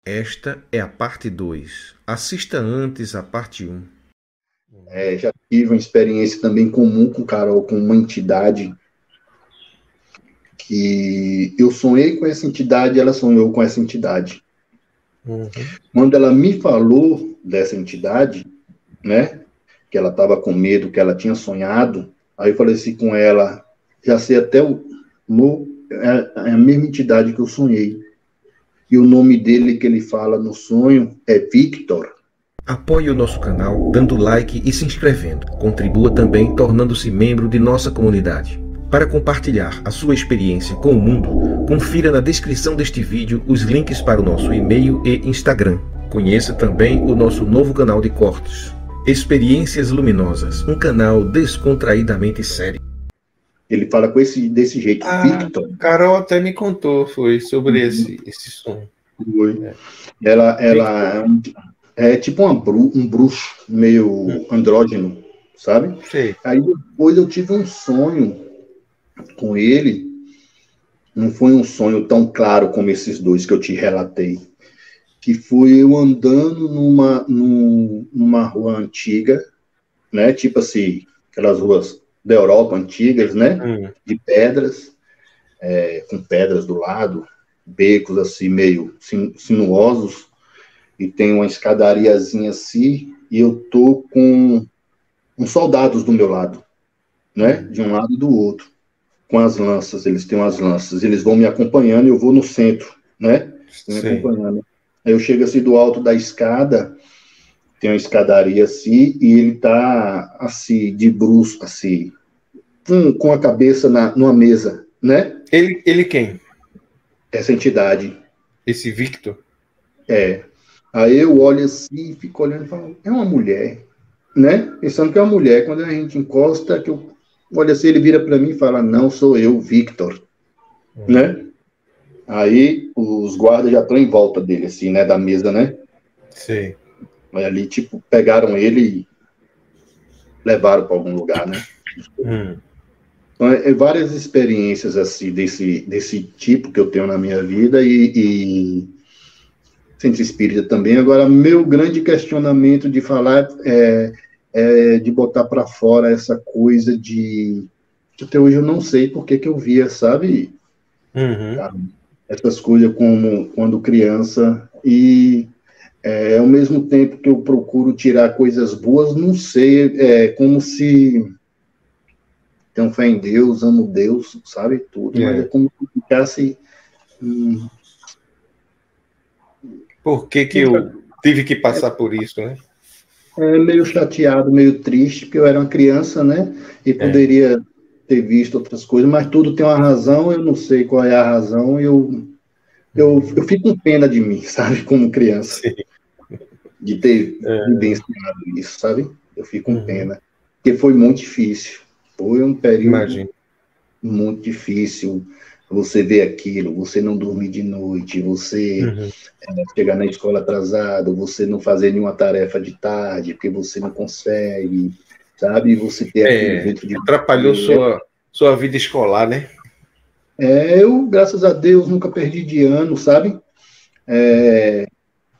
Esta é a parte 2. Assista antes a parte 1. Já tive uma experiência também comum com Carol, com uma entidade que eu sonhei com essa entidade, ela sonhou com essa entidade. Quando ela me falou dessa entidade, né, que ela estava com medo, que ela tinha sonhado, aí eu falei assim com ela, já sei até é a mesma entidade que eu sonhei. E o nome dele que ele fala no sonho é Victor. Apoie o nosso canal dando like e se inscrevendo. Contribua também tornando-se membro de nossa comunidade. Para compartilhar a sua experiência com o mundo, confira na descrição deste vídeo os links para o nosso e-mail e Instagram. Conheça também o nosso novo canal de cortes, Experiências Luminosas, um canal descontraidamente sério. Ele fala desse jeito, Victor. Carol até me contou, foi sobre esse som. Foi. Ela é tipo um bruxo meio andrógeno, sabe? Sei. Aí depois eu tive um sonho com ele, não foi um sonho tão claro como esses dois que eu te relatei, que foi eu andando numa rua antiga, né? Tipo assim, aquelas ruas da Europa antigas, né? De pedras, com pedras do lado, becos assim meio sinuosos, e tem uma escadariazinha assim, e eu tô com uns soldados do meu lado, né? De um lado e do outro, com as lanças, eles têm umas lanças, eles vão me acompanhando e eu vou no centro, né? Me acompanhando. Aí eu chego assim do alto da escada, tem uma escadaria assim, e ele tá assim, de bruço, assim, com a cabeça numa mesa, né? Ele quem? Essa entidade. Esse Victor? Aí eu olho assim, fico olhando e falo, é uma mulher, né? Pensando que é uma mulher. Quando a gente encosta, que eu olho assim, ele vira para mim e fala, não, sou eu, Victor, né? Aí os guardas já estão em volta dele, assim, né? Da mesa, né? Sim. Aí ali, tipo, pegaram ele e levaram para algum lugar, né? Então, várias experiências, assim, desse tipo que eu tenho na minha vida e centro espírita também. Agora, meu grande questionamento de falar é de botar para fora essa coisa de... Até hoje eu não sei por que eu via, sabe? Cara, essas coisas como quando criança e ao mesmo tempo que eu procuro tirar coisas boas, não sei, como se tenho fé em Deus, amo Deus, sabe? Tudo, mas é como se ficasse... Por que eu tive que passar por isso, né? Meio chateado, meio triste, porque eu era uma criança, né? E poderia ter visto outras coisas, mas tudo tem uma razão, eu não sei qual é a razão, eu fico com pena de mim, sabe? Como criança. Sim. De ter vivenciado isso, sabe? Eu fico com pena. Porque foi muito difícil. Foi um período muito difícil. Você vê aquilo, você não dormir de noite, você chegar na escola atrasado, você não fazer nenhuma tarefa de tarde, porque você não consegue, sabe? Você ter aquilo dentro de... Atrapalhou sua vida escolar, né? Eu, graças a Deus, nunca perdi de ano, sabe?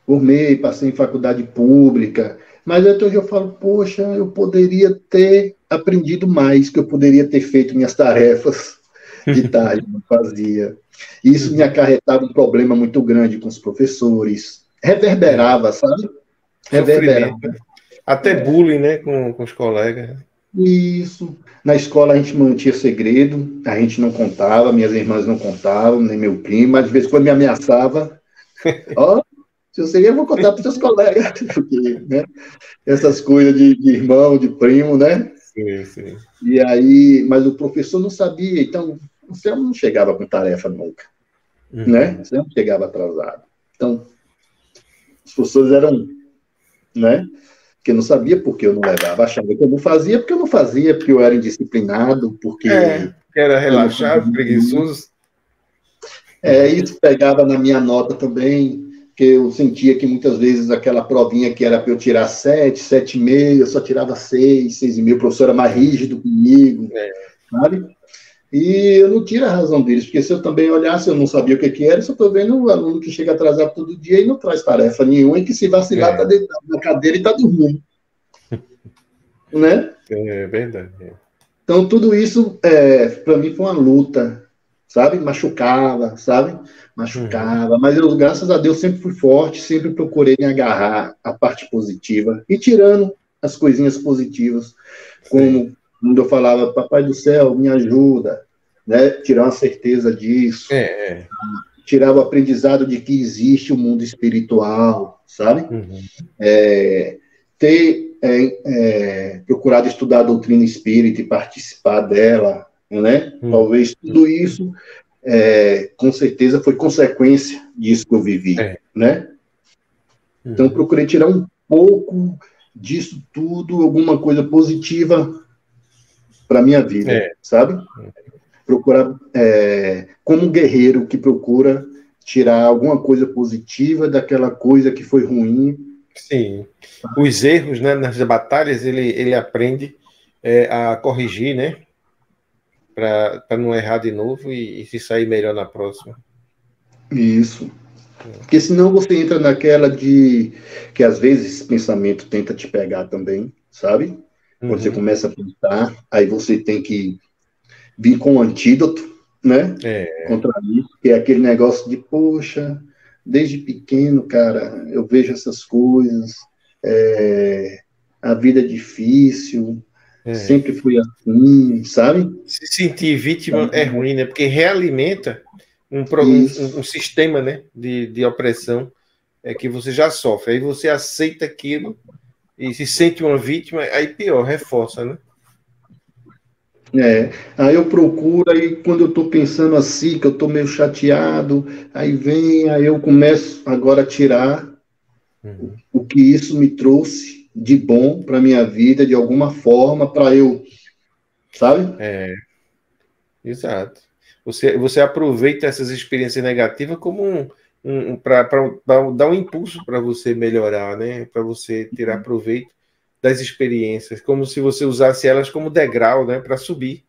Formei, passei em faculdade pública, mas até hoje eu falo, poxa, eu poderia ter aprendido mais, que eu poderia ter feito minhas tarefas de tarde, não fazia. Isso me acarretava um problema muito grande com os professores, reverberava, sabe? Reverberava. Até bullying, né, com os colegas. Isso. Na escola a gente mantinha segredo, a gente não contava, minhas irmãs não contavam, nem meu primo, mas de vez em quando me ameaçava. Se eu sei, eu vou contar para os seus colegas, porque, né? Essas coisas de irmão, de primo, né? Sim. E aí, mas o professor não sabia, então você não chegava com tarefa nunca, né? Você não chegava atrasado. Então, os professores eram, né? Porque não sabia porque eu não levava, achava que eu não fazia, porque eu era indisciplinado, porque... era relaxado, preguiçoso. Isso pegava na minha nota também, que eu sentia que muitas vezes aquela provinha que era para eu tirar 7, 7,5, eu só tirava 6, 6,5, o professor era mais rígido comigo, sabe? E eu não tiro a razão deles, porque se eu também olhasse, eu não sabia o que era, só estou vendo um aluno que chega atrasado todo dia e não traz tarefa nenhuma, e que se vacilar está deitado na cadeira e está dormindo. Né? É verdade. Então, tudo isso, para mim, foi uma luta, sabe? Machucava, sabe? Machucava. Mas eu, graças a Deus, sempre fui forte, sempre procurei me agarrar à parte positiva. E tirando as coisinhas positivas, como quando eu falava, Papai do Céu, me ajuda, né? Tirar uma certeza disso. Tirar o aprendizado de que existe o mundo espiritual, sabe? Ter procurado estudar a doutrina espírita e participar dela, né? Talvez tudo isso, com certeza, foi consequência disso que eu vivi, né? Então, procurei tirar um pouco disso tudo, alguma coisa positiva para minha vida, sabe? Procurar, como um guerreiro que procura tirar alguma coisa positiva daquela coisa que foi ruim. Sim. Os erros, né, nas batalhas, ele aprende a corrigir, né? Para não errar de novo e se sair melhor na próxima. Isso. Porque senão você entra naquela de que às vezes esse pensamento tenta te pegar também, sabe? Quando você começa a pensar, aí você tem que vir com um antídoto, né? Contra isso, que é aquele negócio de, poxa, desde pequeno, cara, eu vejo essas coisas, a vida é difícil, sempre fui assim, sabe? Se sentir vítima é ruim, né? Porque realimenta um sistema, né, de opressão que você já sofre. Aí você aceita aquilo e se sente uma vítima, aí pior, reforça, né? Aí eu procuro, aí quando eu estou pensando assim, que eu estou meio chateado, aí eu começo agora a tirar o que isso me trouxe de bom para minha vida, de alguma forma, para eu, sabe? Exato. Você aproveita essas experiências negativas como para dar um impulso para você melhorar, né? Para você tirar proveito das experiências, como se você usasse elas como degrau, né? Para subir.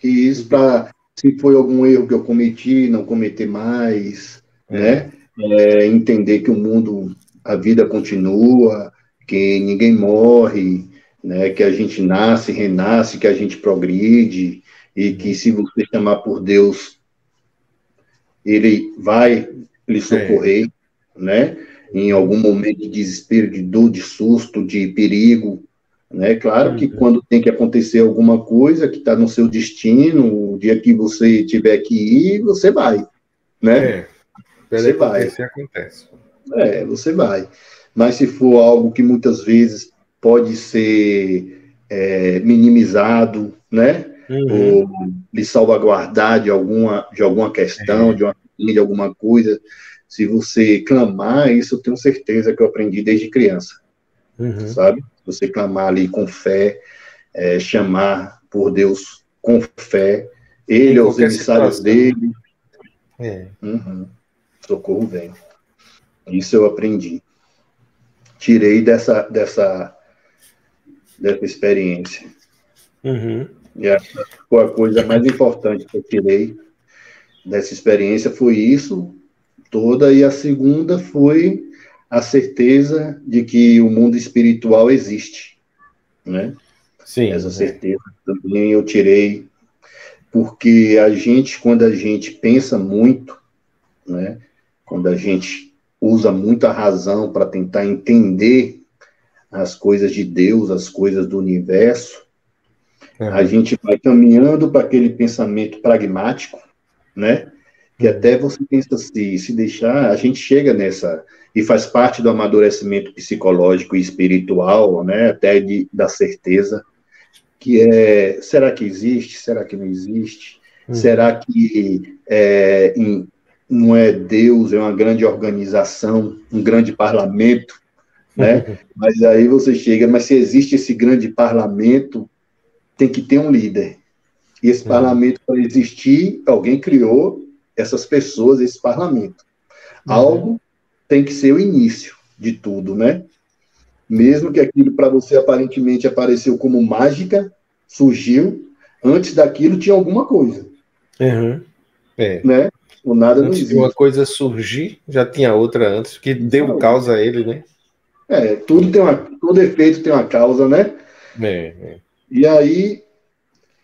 E isso para, se foi algum erro que eu cometi, não cometer mais, né? Entender que o mundo, a vida continua, que ninguém morre, né? Que a gente nasce, renasce, que a gente progride, e que se você chamar por Deus, ele vai lhe socorrer, né? Em algum momento de desespero, de dor, de susto, de perigo, né? Claro que quando tem que acontecer alguma coisa que está no seu destino, o dia que você tiver que ir, você vai, né? Você vai. Acontece. Você vai. Mas se for algo que muitas vezes pode ser minimizado, né? Ou lhe salvaguardar de alguma questão, de alguma coisa, se você clamar, isso eu tenho certeza que eu aprendi desde criança, sabe? Você clamar ali com fé, chamar por Deus com fé, ele, aos emissários dele, socorro vem. Isso eu aprendi. Tirei dessa experiência. E a coisa mais importante que eu tirei dessa experiência foi isso toda, e a segunda foi a certeza de que o mundo espiritual existe, né? Sim. Essa certeza também eu tirei, porque quando a gente pensa muito, né? Quando a gente usa muito a razão para tentar entender as coisas de Deus, as coisas do universo, a gente vai caminhando para aquele pensamento pragmático, né? Que até você pensa assim, se deixar, a gente chega nessa, e faz parte do amadurecimento psicológico e espiritual, né? Até da certeza, que será que existe? Será que não existe? Será que não é Deus, é uma grande organização, um grande parlamento, né? Mas aí você chega, mas se existe esse grande parlamento, tem que ter um líder. E esse parlamento, para existir, alguém criou essas pessoas, esse parlamento. Algo tem que ser o início de tudo, né? Mesmo que aquilo para você aparentemente apareceu como mágica, surgiu, antes daquilo tinha alguma coisa. Uhum. Né? O nada não Antes existe. de uma coisa surgir, já tinha outra antes, que deu causa a ele, né? Todo efeito tem uma causa, né? E aí,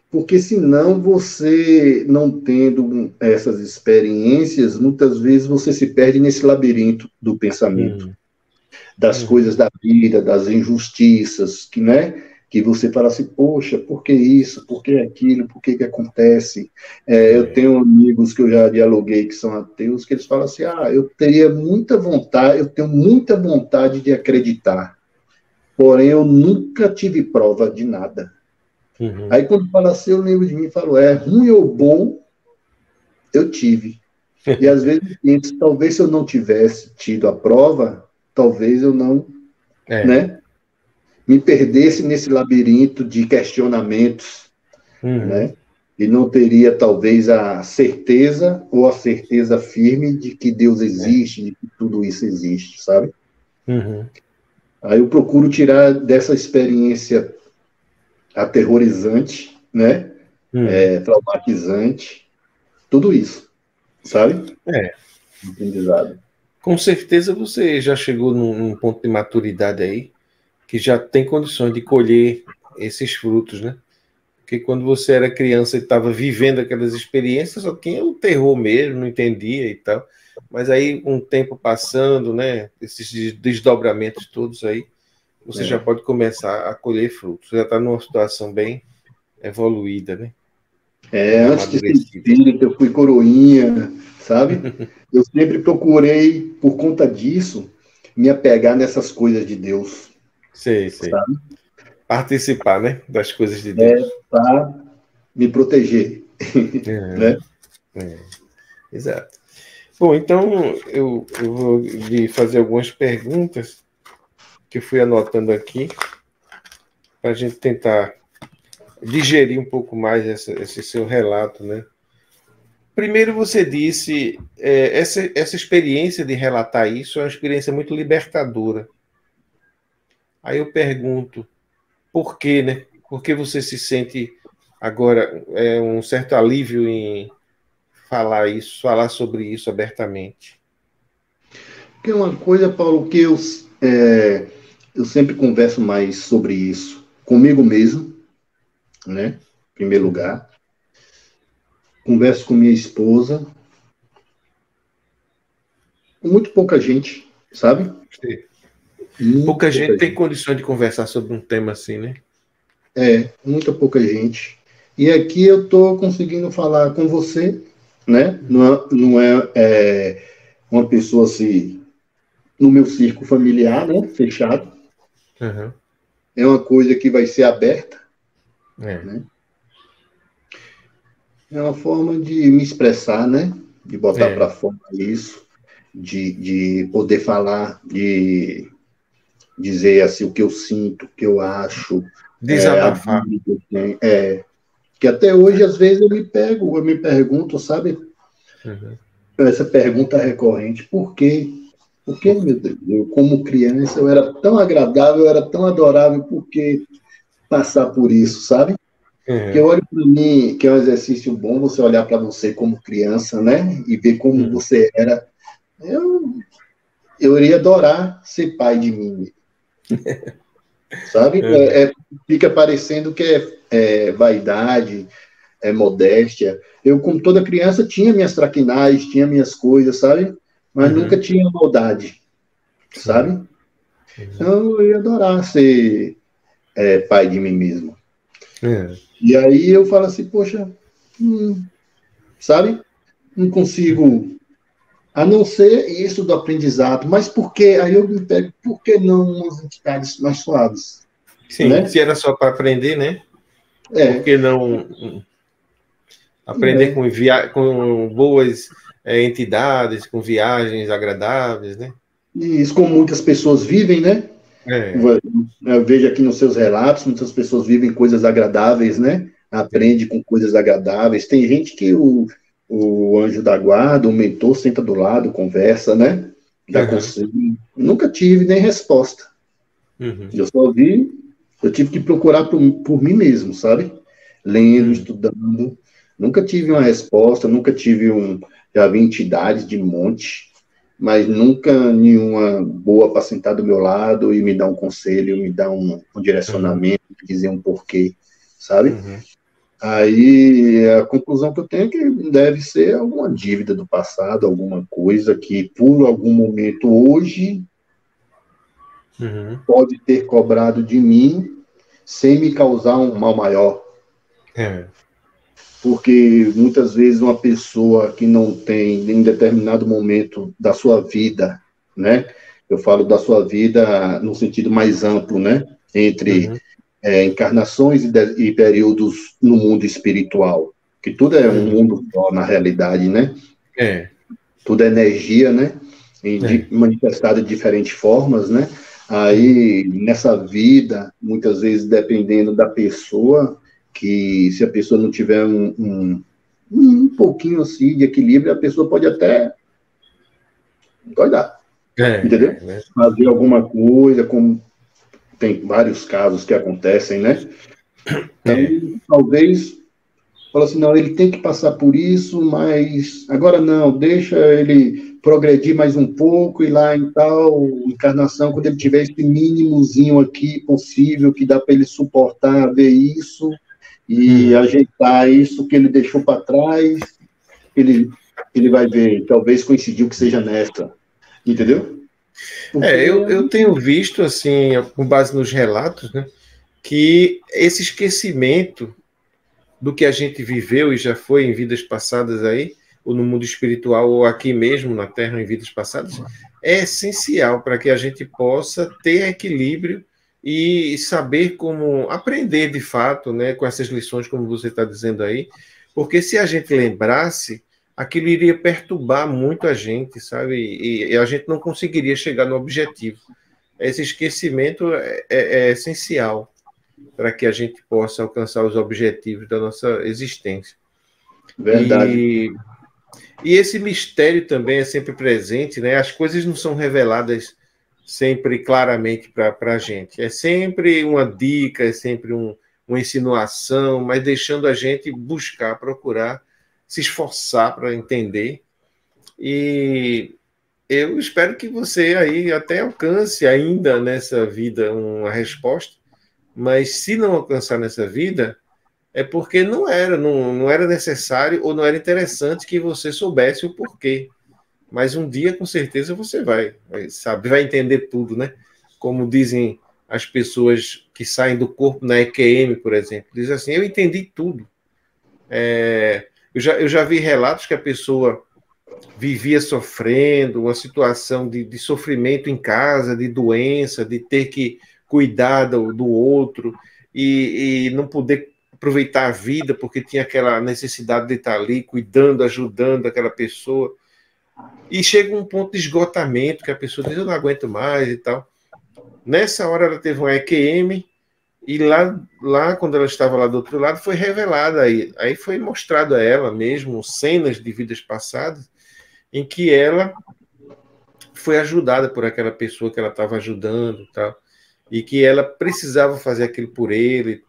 porque senão você, não tendo essas experiências, muitas vezes você se perde nesse labirinto do pensamento, das coisas da vida, das injustiças, que você fala assim, poxa, por que isso, por que aquilo, por que acontece? Eu tenho amigos que eu já dialoguei que são ateus, que eles falam assim, eu tenho muita vontade de acreditar, porém eu nunca tive prova de nada. Aí quando fala assim, eu lembro de mim e falo, ruim ou bom, eu tive. E às vezes, talvez se eu não tivesse tido a prova, talvez eu não, né, me perdesse nesse labirinto de questionamentos, né, e não teria talvez a certeza ou a certeza firme de que Deus existe, de que tudo isso existe, sabe? Aí eu procuro tirar dessa experiência aterrorizante, né, traumatizante, tudo isso, sabe? Aprendizado. Com certeza você já chegou num ponto de maturidade aí, que já tem condições de colher esses frutos, né? Porque quando você era criança e estava vivendo aquelas experiências, só tinha o terror mesmo, não entendia e tal. Mas aí, com o tempo passando, né, esses desdobramentos todos aí, você já pode começar a colher frutos. Você já está numa situação bem evoluída, né? Antes de ser espírita, eu fui coroinha, sabe? Eu sempre procurei, por conta disso, me apegar nessas coisas de Deus. Sei. Sabe? Participar, né? Das coisas de Deus. Para me proteger. Né? Exato. Bom, então eu vou lhe fazer algumas perguntas que eu fui anotando aqui para a gente tentar digerir um pouco mais esse seu relato, né? Primeiro você disse, essa experiência de relatar isso é uma experiência muito libertadora. Aí eu pergunto, por quê, né? Por que você se sente agora um certo alívio em falar sobre isso abertamente? Porque uma coisa, Paulo, que eu sempre converso mais sobre isso comigo mesmo, né? Em primeiro lugar. Converso com minha esposa. Com muito pouca gente, sabe? Pouca gente tem condições de conversar sobre um tema assim, né? Muita pouca gente. E aqui eu estou conseguindo falar com você, né? Não é uma pessoa assim, no meu círculo familiar, né? Fechado. É uma coisa que vai ser aberta. Né? É uma forma de me expressar, né? De botar para fora isso, de poder falar, de dizer assim o que eu sinto, o que eu acho. Desabafar. Que até hoje, às vezes, eu me pergunto, sabe? Essa pergunta recorrente, por quê? Por que, meu Deus? Eu, como criança, eu era tão agradável, eu era tão adorável, por que passar por isso, sabe? Que eu olho para mim, que é um exercício bom você olhar para você como criança, né? E ver como você era. Eu iria adorar ser pai de mim. Sabe? Fica parecendo que é vaidade, é modéstia. Eu, como toda criança, tinha minhas traquinais, tinha minhas coisas, sabe? Mas nunca tinha maldade, sabe? Então, eu ia adorar ser pai de mim mesmo. E aí eu falo assim, poxa, sabe? Não consigo, a não ser isso do aprendizado, mas por que? Aí eu me pego, por que não umas entidades mais suaves? Sim, né? Se era só para aprender, né? Por que não aprender com boas entidades, com viagens agradáveis, né? Isso, como muitas pessoas vivem, né? Eu vejo aqui nos seus relatos, muitas pessoas vivem coisas agradáveis, né? Aprende com coisas agradáveis. Tem gente que o anjo da guarda, o mentor, senta do lado, conversa, né? Dá conselho. Nunca tive nem resposta. Eu só vi, eu tive que procurar por mim mesmo, sabe? lendo, estudando. Nunca tive uma resposta, nunca tive já vi entidades de monte, mas nunca nenhuma boa para sentar do meu lado e me dar um conselho, me dar um direcionamento, dizer um porquê, sabe? Aí a conclusão que eu tenho é que deve ser alguma dívida do passado, alguma coisa que por algum momento hoje pode ter cobrado de mim sem me causar um mal maior. Porque muitas vezes uma pessoa que não tem em determinado momento da sua vida, né? Eu falo da sua vida no sentido mais amplo, né? Entre encarnações e períodos no mundo espiritual, que tudo é um mundo só na realidade, né? Tudo é energia, né? Manifestada de diferentes formas, né? Aí, nessa vida, muitas vezes, dependendo da pessoa, que se a pessoa não tiver um pouquinho assim de equilíbrio, a pessoa pode até doidar, entendeu? Fazer alguma coisa, como tem vários casos que acontecem, né? Então, talvez, fala assim, não, ele tem que passar por isso, mas agora não, deixa ele progredir mais um pouco e lá em tal encarnação, quando ele tiver esse mínimozinho aqui possível, que dá para ele suportar, ver isso e ajeitar isso que ele deixou para trás, ele vai ver, talvez coincidiu que seja nessa, entendeu? Porque... eu tenho visto, assim, com base nos relatos, né, que esse esquecimento do que a gente viveu e já foi em vidas passadas aí, ou no mundo espiritual, ou aqui mesmo na Terra em vidas passadas, é essencial para que a gente possa ter equilíbrio e saber como aprender de fato, né, com essas lições, como você está dizendo aí, porque se a gente lembrasse, aquilo iria perturbar muito a gente, sabe? E a gente não conseguiria chegar no objetivo. Esse esquecimento é essencial para que a gente possa alcançar os objetivos da nossa existência. Verdade. E esse mistério também é sempre presente, né? As coisas não são reveladas sempre claramente para a gente. É sempre uma dica, é sempre uma insinuação, mas deixando a gente buscar, procurar, se esforçar para entender. E eu espero que você aí até alcance ainda nessa vida uma resposta, mas se não alcançar nessa vida, é porque não era necessário ou não era interessante que você soubesse o porquê. Mas um dia, com certeza, você vai saber, vai entender tudo, né? Como dizem as pessoas que saem do corpo na EQM, por exemplo. Dizem assim, eu entendi tudo. Eu já vi relatos que a pessoa vivia sofrendo, uma situação de sofrimento em casa, de doença, de ter que cuidar do outro e não poder aproveitar a vida porque tinha aquela necessidade de estar ali cuidando, ajudando aquela pessoa. E chega um ponto de esgotamento que a pessoa diz, eu não aguento mais e tal. Nessa hora ela teve um EQM e lá quando ela estava lá do outro lado foi revelada aí foi mostrado a ela mesmo cenas de vidas passadas em que ela foi ajudada por aquela pessoa que ela estava ajudando, tal, e que ela precisava fazer aquilo por ele.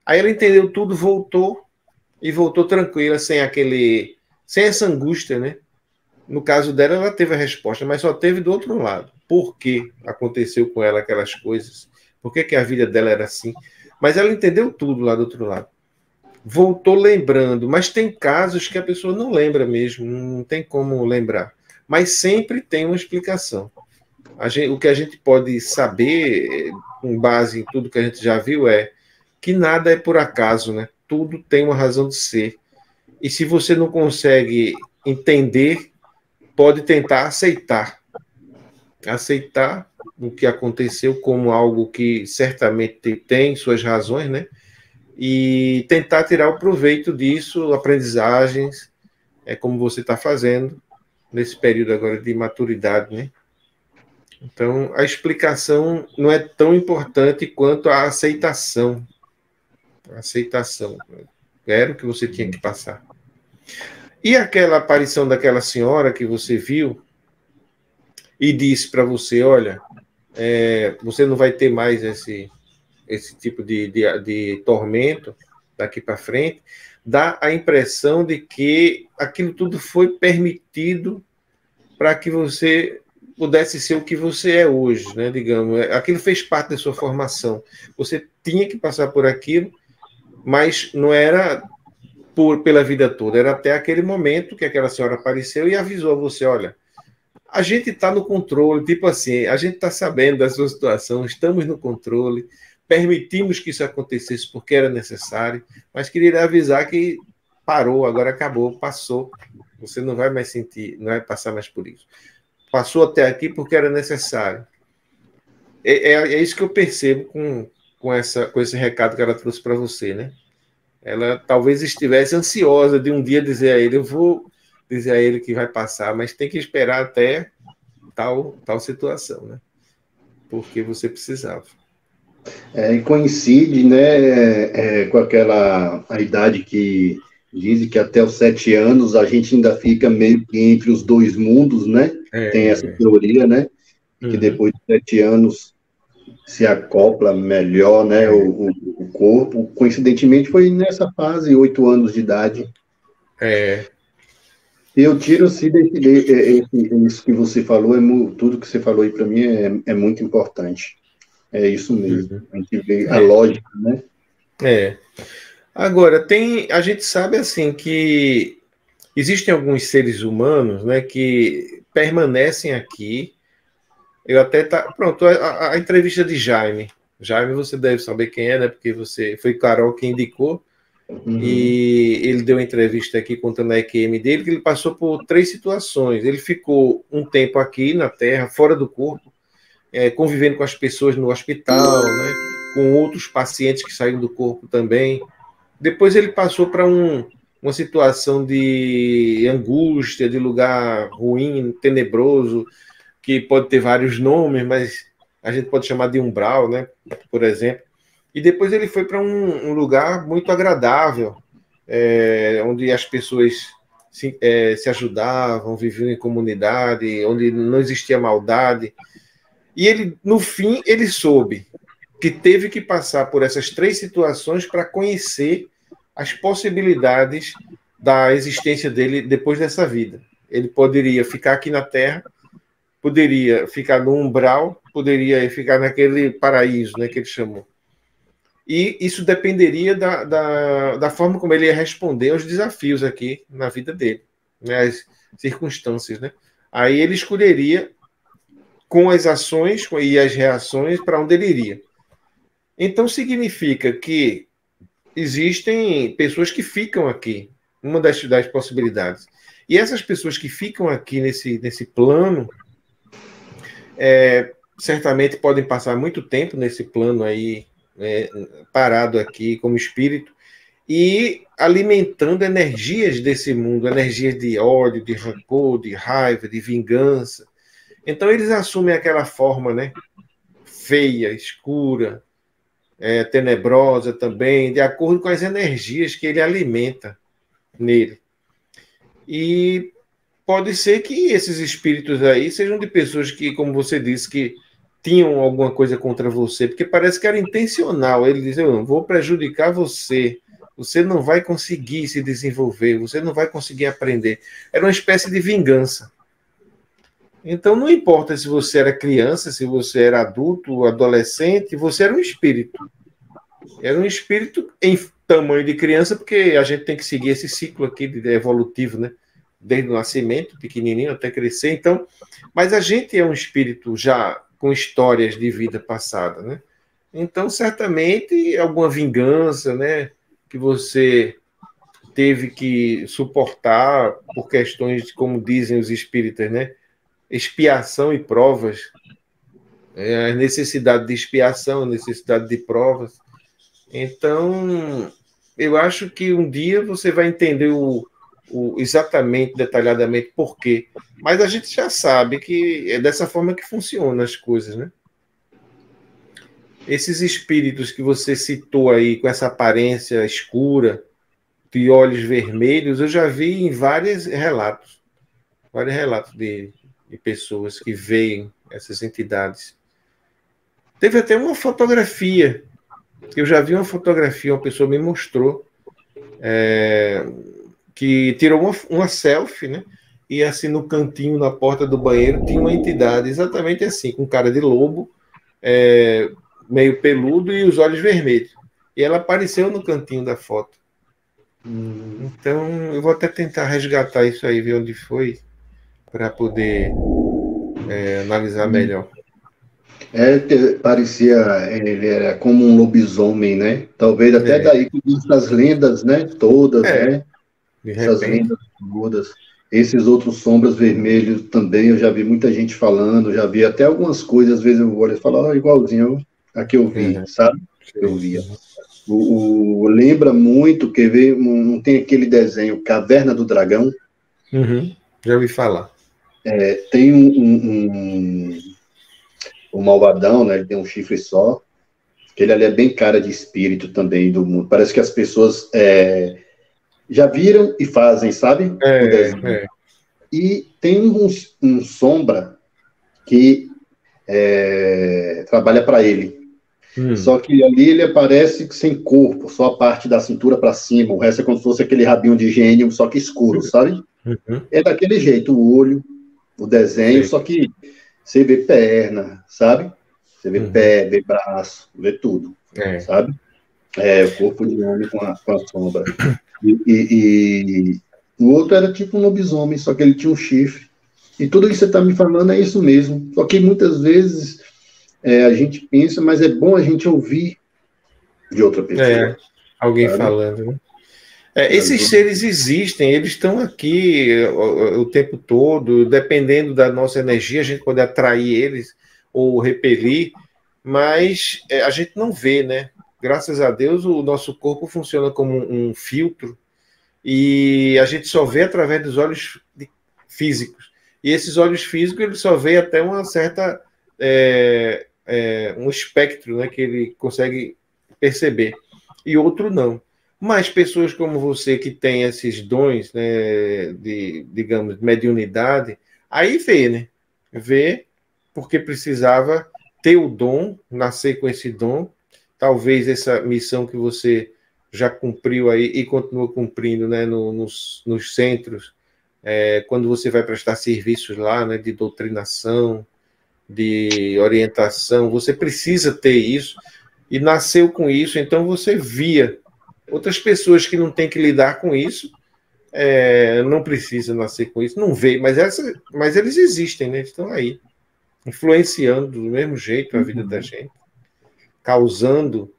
Aí ela entendeu tudo, voltou tranquila, sem essa angústia, né? No caso dela, ela teve a resposta, mas só teve do outro lado. Por que aconteceu com ela aquelas coisas? Por que a vida dela era assim? Mas ela entendeu tudo lá do outro lado. Voltou lembrando, mas tem casos que a pessoa não lembra mesmo, não tem como lembrar. Mas sempre tem uma explicação. O que a gente pode saber, com base em tudo que a gente já viu, é que nada é por acaso, né? Tudo tem uma razão de ser. E se você não consegue entender, pode tentar aceitar o que aconteceu como algo que certamente tem suas razões, né? E tentar tirar o proveito disso, aprendizagens, como você está fazendo nesse período agora de maturidade, né? Então, a explicação não é tão importante quanto a aceitação. A aceitação. Era o que você tinha que passar. E aquela aparição daquela senhora que você viu e disse para você, olha, você não vai ter mais esse tipo de tormento, daqui para frente, dá a impressão de que aquilo tudo foi permitido para que você pudesse ser o que você é hoje, né? Digamos, aquilo fez parte da sua formação. Você tinha que passar por aquilo, mas não era pela vida toda, era até aquele momento que aquela senhora apareceu e avisou a você, olha, a gente está no controle, tipo assim, a gente está sabendo da sua situação, estamos no controle, permitimos que isso acontecesse porque era necessário, mas queria avisar que parou, agora acabou, passou, você não vai mais sentir, não vai passar mais por isso. Passou até aqui porque era necessário. É isso que eu percebo com esse recado que ela trouxe para você, né? Ela talvez estivesse ansiosa de um dia dizer a ele, eu vou dizer a ele que vai passar, mas tem que esperar até tal situação, né? Porque você precisava. E coincide, né, com a idade que dizem que até os 7 anos a gente ainda fica meio que entre os dois mundos, né? Tem essa teoria, né? Que depois de 7 anos se acopla melhor, né, o corpo. Coincidentemente foi nessa fase, 8 anos de idade. Eu tiro assim, isso que você falou, tudo que você falou aí para mim é muito importante. É isso mesmo. A gente vê a lógica, né? Agora, a gente sabe assim que existem alguns seres humanos, né, que permanecem aqui. Eu até pronto, a entrevista de Jaime. Jaime, você deve saber quem é, né? Porque foi Carol que indicou. E ele deu uma entrevista aqui contando a EQM dele, que ele passou por 3 situações. Ele ficou um tempo aqui na Terra, fora do corpo, convivendo com as pessoas no hospital, né? Com outros pacientes que saíram do corpo também. Depois ele passou para uma situação de angústia, de lugar ruim, tenebroso, que pode ter vários nomes, mas a gente pode chamar de umbral, né? Por exemplo. E depois ele foi para um lugar muito agradável, onde as pessoas se ajudavam, viviam em comunidade, onde não existia maldade. E ele, no fim, ele soube que teve que passar por essas 3 situações para conhecer as possibilidades da existência dele depois dessa vida. Ele poderia ficar aqui na Terra, poderia ficar no umbral, poderia ficar naquele paraíso, né, que ele chamou. E isso dependeria da forma como ele ia responder aos desafios aqui na vida dele, né, as circunstâncias, né? Aí ele escolheria com as ações e as reações para onde ele iria. Então significa que existem pessoas que ficam aqui, uma das possibilidades. E essas pessoas que ficam aqui nesse plano, certamente podem passar muito tempo nesse plano aí, parado aqui como espírito, e alimentando energias desse mundo, energias de ódio, de rancor, de raiva, de vingança. Então eles assumem aquela forma, né, feia, escura, tenebrosa também, de acordo com as energias que ele alimenta nele. E pode ser que esses espíritos aí sejam de pessoas que, como você disse, que tinham alguma coisa contra você, porque parece que era intencional. Ele diz, eu não vou prejudicar você, você não vai conseguir se desenvolver, você não vai conseguir aprender. Era uma espécie de vingança. Então não importa se você era criança, se você era adulto, adolescente, você era um espírito. Era um espírito em tamanho de criança, porque a gente tem que seguir esse ciclo aqui evolutivo, né? Desde o nascimento, pequenininho, até crescer. Então, mas a gente é um espírito já com histórias de vida passada, né? Então, certamente, alguma vingança, né? Que você teve que suportar por questões, como dizem os espíritas, né? Expiação e provas. A necessidade de expiação, a necessidade de provas. Então, eu acho que um dia você vai entender exatamente, detalhadamente, por quê. Mas a gente já sabe que é dessa forma que funcionam as coisas, né? Esses espíritos que você citou aí, com essa aparência escura, de olhos vermelhos, eu já vi em vários relatos de pessoas que veem essas entidades. Teve até uma fotografia Eu já vi uma fotografia, uma pessoa me mostrou, que tirou uma selfie, né? E assim, no cantinho, na porta do banheiro, tinha uma entidade exatamente assim, com cara de lobo, meio peludo e os olhos vermelhos. E ela apareceu no cantinho da foto. Então, eu vou até tentar resgatar isso aí, ver onde foi, para poder analisar melhor. Parecia, ele era como um lobisomem, né? Talvez até daí que vem essas lendas, né? Todas, né? Essas lendas todas. Esses outros sombras vermelhos também, eu já vi muita gente falando, já vi até algumas coisas, às vezes eu olho e falo, igualzinho a que eu vi, sabe? Eu via. Lembra muito, quer ver, não tem aquele desenho Caverna do Dragão? Já ouvi falar. Tem um malvadão, né? Ele tem um chifre só. Ele ali é bem cara de espírito também do mundo. Parece que as pessoas já viram e fazem, sabe? O desenho. E tem um sombra que trabalha para ele. Só que ali ele aparece sem corpo, só a parte da cintura para cima. O resto é como se fosse aquele rabinho de gênio, só que escuro, sabe? É daquele jeito, o olho, o desenho, só que você vê perna, sabe? Você vê pé, vê braço, vê tudo, sabe? O corpo de homem com a sombra. E o outro era tipo um lobisomem, só que ele tinha um chifre. E tudo isso que você está me falando é isso mesmo. Só que muitas vezes a gente pensa, mas é bom a gente ouvir de outra pessoa. Alguém falando, né? Esses seres existem, eles estão aqui o tempo todo, dependendo da nossa energia, a gente pode atrair eles ou repelir, mas a gente não vê, né? Graças a Deus, o nosso corpo funciona como um filtro e a gente só vê através dos olhos físicos. E esses olhos físicos, ele só vê até uma certa... um espectro, né, que ele consegue perceber. E outro não. Mas pessoas como você que tem esses dons, né, de, digamos, mediunidade, aí vê, né? Vê porque precisava ter o dom, nascer com esse dom, talvez essa missão que você já cumpriu aí e continua cumprindo, né, nos centros, quando você vai prestar serviços lá, né, de doutrinação, de orientação, você precisa ter isso e nasceu com isso, então você via outras pessoas que não têm que lidar com isso, não precisam nascer com isso, não vê, mas eles existem, né? Estão aí, influenciando do mesmo jeito a vida da gente, causando,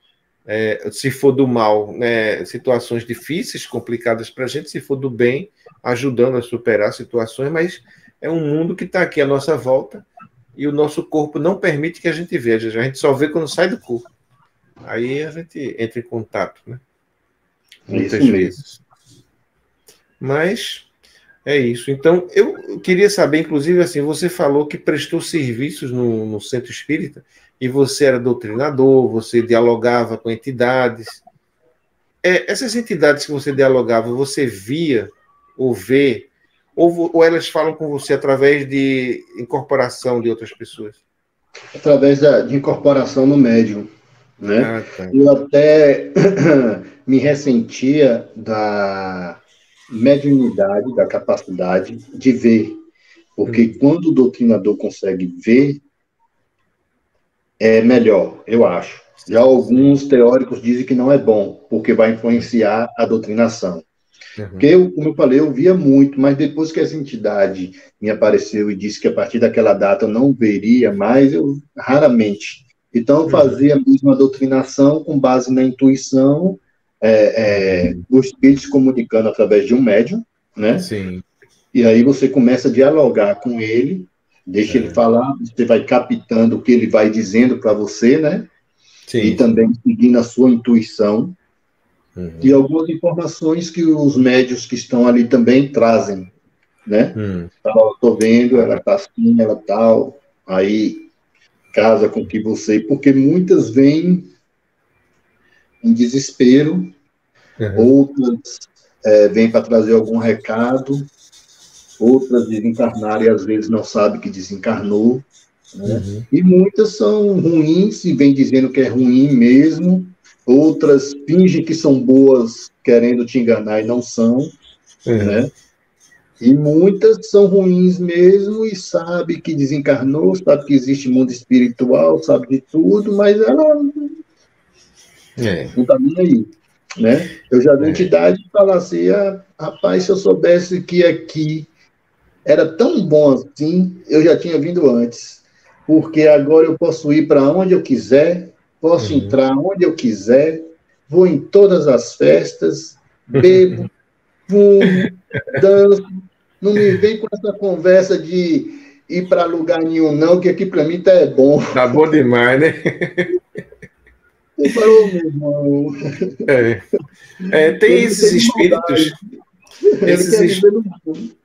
se for do mal, né, situações difíceis, complicadas para a gente, se for do bem, ajudando a superar situações, mas é um mundo que está aqui à nossa volta e o nosso corpo não permite que a gente veja, a gente só vê quando sai do corpo. Aí a gente entra em contato, né? Muitas vezes. Mas é isso. Então, eu queria saber, inclusive, assim, você falou que prestou serviços no Centro Espírita e você era doutrinador, você dialogava com entidades. Essas entidades que você dialogava, você via ou vê, ou elas falam com você através de incorporação de outras pessoas? Através de incorporação no médium, né? Tá. Eu até me ressentia da mediunidade, da capacidade de ver, porque quando o doutrinador consegue ver, é melhor, eu acho. Já alguns teóricos dizem que não é bom, porque vai influenciar a doutrinação. Porque, como eu falei, eu via muito, mas depois que essa entidade me apareceu e disse que a partir daquela data eu não veria mais, eu raramente. Então, eu fazia mesmo a doutrinação com base na intuição, o espírito se comunicando através de um médium, né? Sim. E aí você começa a dialogar com ele, deixa ele falar, você vai captando o que ele vai dizendo para você, né? Sim. E também seguindo a sua intuição. E algumas informações que os médios que estão ali também trazem, né? Estou vendo, ela está assim, ela tal, aí casa com que você... Porque muitas vêm em desespero, outras vêm para trazer algum recado, outras desencarnaram e às vezes não sabem que desencarnou, né? E muitas são ruins e vêm dizendo que é ruim mesmo, outras fingem que são boas, querendo te enganar e não são, né? E muitas são ruins mesmo e sabe que desencarnou, sabe que existe mundo espiritual, sabe de tudo, mas ela não está nem aí, né? Eu já vi entidade falar assim, rapaz, se eu soubesse que aqui era tão bom assim, eu já tinha vindo antes, porque agora eu posso ir para onde eu quiser, posso entrar onde eu quiser, vou em todas as festas, bebo, fumo, danço, não me vem com essa conversa de ir para lugar nenhum não, que aqui para mim tá é bom. Tá bom demais, né? Você falou, meu irmão. Tem esses espíritos... Ele quer viver no mundo.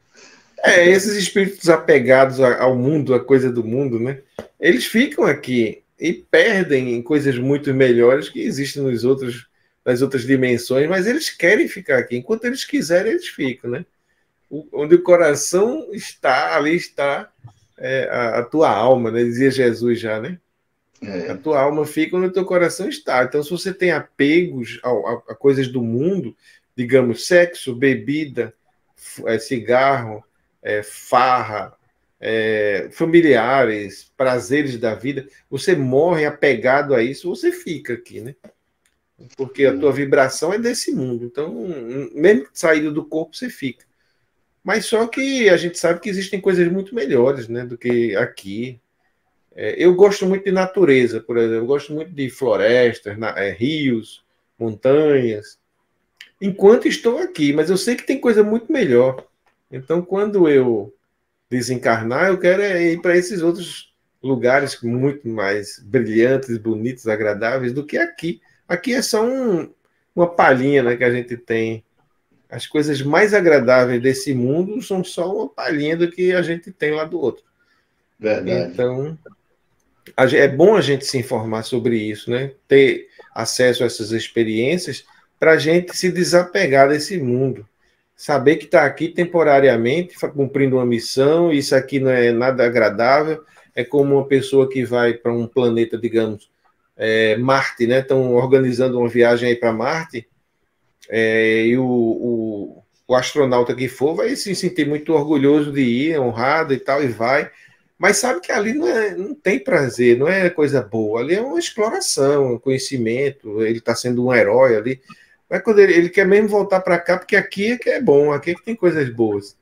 Esses espíritos apegados ao mundo, à coisa do mundo, né? Eles ficam aqui e perdem coisas muito melhores que existem nas outras dimensões, mas eles querem ficar aqui. Enquanto eles quiserem, eles ficam, né? Onde o coração está, ali está a tua alma, né? Dizia Jesus já, né? A tua alma fica onde o teu coração está. Então, se você tem apegos a coisas do mundo, digamos, sexo, bebida, cigarro, farra, familiares, prazeres da vida, você morre apegado a isso, você fica aqui, né? Porque a tua vibração é desse mundo. Então, mesmo saído do corpo, você fica. Mas só que a gente sabe que existem coisas muito melhores, né, do que aqui. Eu gosto muito de natureza, por exemplo. Eu gosto muito de florestas, rios, montanhas. Enquanto estou aqui, mas eu sei que tem coisa muito melhor. Então, quando eu desencarnar, eu quero ir para esses outros lugares muito mais brilhantes, bonitos, agradáveis do que aqui. Aqui é só uma palhinha, né, que a gente tem. As coisas mais agradáveis desse mundo são só uma palhinha do que a gente tem lá do outro. Verdade. Então, é bom a gente se informar sobre isso, né? Ter acesso a essas experiências para a gente se desapegar desse mundo. Saber que está aqui temporariamente, cumprindo uma missão, isso aqui não é nada agradável. É como uma pessoa que vai para um planeta, digamos, Marte, né? Estão organizando uma viagem aí para Marte, e o astronauta que for vai se sentir muito orgulhoso de ir, honrado e tal, e vai. Mas sabe que ali não tem prazer, não é coisa boa. Ali é uma exploração, um conhecimento, ele está sendo um herói ali. Mas quando ele quer mesmo voltar para cá, porque aqui é que é bom, aqui é que tem coisas boas.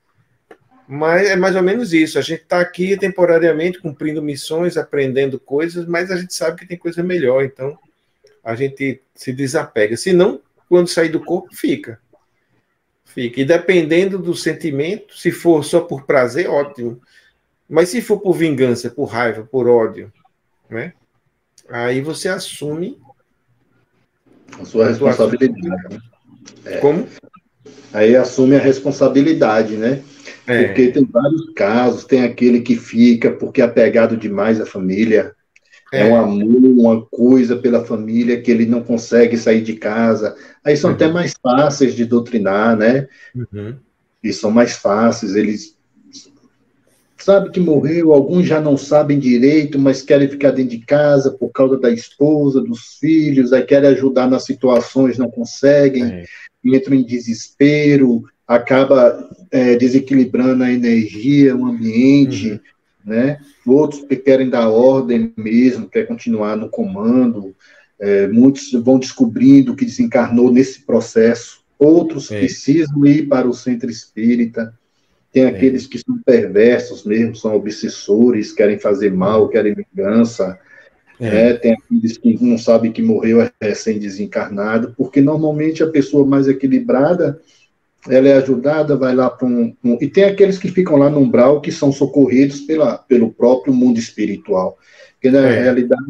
Mas é mais ou menos isso. A gente está aqui temporariamente cumprindo missões, aprendendo coisas, mas a gente sabe que tem coisa melhor. Então, a gente se desapega. Se não, quando sair do corpo, fica. E dependendo do sentimento, se for só por prazer, ótimo. Mas se for por vingança, por raiva, por ódio, né? Aí você assume a sua responsabilidade. Como? Aí assume a responsabilidade, né? Porque tem vários casos, tem aquele que fica porque é apegado demais à família, um amor, uma coisa pela família que ele não consegue sair de casa. Aí são até mais fáceis de doutrinar, né? E são mais fáceis, eles sabem que morreu, alguns já não sabem direito, mas querem ficar dentro de casa por causa da esposa, dos filhos, aí querem ajudar nas situações, não conseguem, entram em desespero, acaba desequilibrando a energia, o ambiente, né? Outros que querem dar ordem mesmo, querem continuar no comando, muitos vão descobrindo que desencarnou nesse processo, outros precisam ir para o centro espírita, tem aqueles que são perversos mesmo, são obsessores, querem fazer mal, querem vingança, tem aqueles que não sabem que morreu recém-desencarnado, porque normalmente a pessoa mais equilibrada, ela é ajudada, vai lá para e tem aqueles que ficam lá no umbral, que são socorridos pelo próprio mundo espiritual, porque na realidade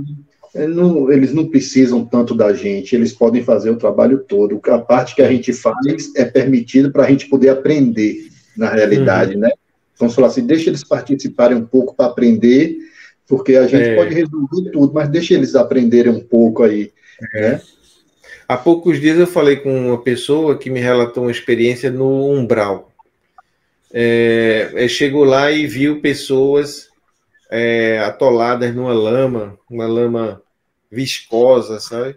eles não precisam tanto da gente, eles podem fazer o trabalho todo, a parte que a gente faz é permitida para a gente poder aprender, na realidade, né? Vamos falar assim, deixa eles participarem um pouco para aprender, porque a gente pode resolver tudo, mas deixa eles aprenderem um pouco aí, né? Há poucos dias eu falei com uma pessoa que me relatou uma experiência no umbral. Chegou lá e viu pessoas atoladas numa lama, uma lama viscosa, sabe?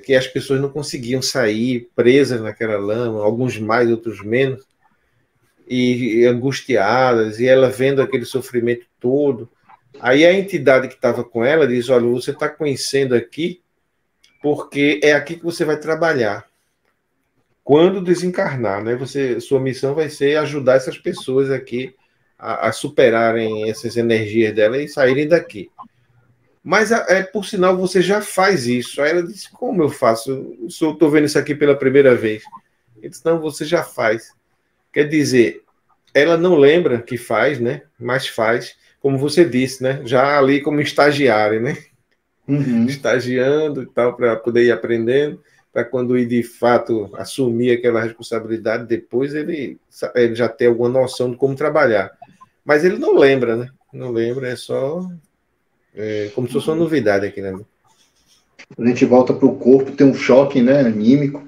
que as pessoas não conseguiam sair presas naquela lama, alguns mais, outros menos, e angustiadas, e ela vendo aquele sofrimento todo. Aí a entidade que estava com ela diz: olha, você está conhecendo aqui porque é aqui que você vai trabalhar. Quando desencarnar, né? Sua missão vai ser ajudar essas pessoas aqui a superarem essas energias dela e saírem daqui. Mas, por sinal, você já faz isso. Aí ela disse: como eu faço? Eu estou vendo isso aqui pela primeira vez. Ele disse: não, você já faz. Quer dizer, ela não lembra que faz, né? Mas faz, como você disse, né? Já ali como estagiário, né? Uhum. Estagiando e tal, para poder ir aprendendo, para quando ir de fato assumir aquela responsabilidade, depois ele já tem alguma noção de como trabalhar. Mas ele não lembra, né? Não lembra, é só como se fosse uma novidade aqui, né? A gente volta para o corpo, tem um choque, né, anímico.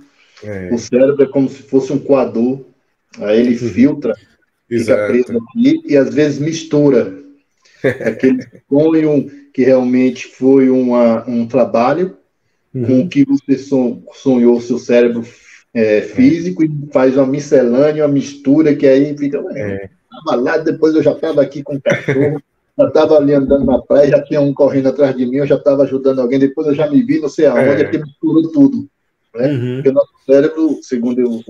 O cérebro é como se fosse um coador. Aí ele filtra, fica preso aqui e às vezes mistura aquele sonho que realmente foi um trabalho com o que você sonhou, seu cérebro físico, e faz uma miscelânea, uma mistura, que aí fica... Estava lá, depois eu já estava aqui com o cachorro, já estava ali andando na praia, já tinha um correndo atrás de mim, eu já estava ajudando alguém, depois eu já me vi não sei aonde, aqui misturou tudo. Né? Porque o nosso cérebro, segundo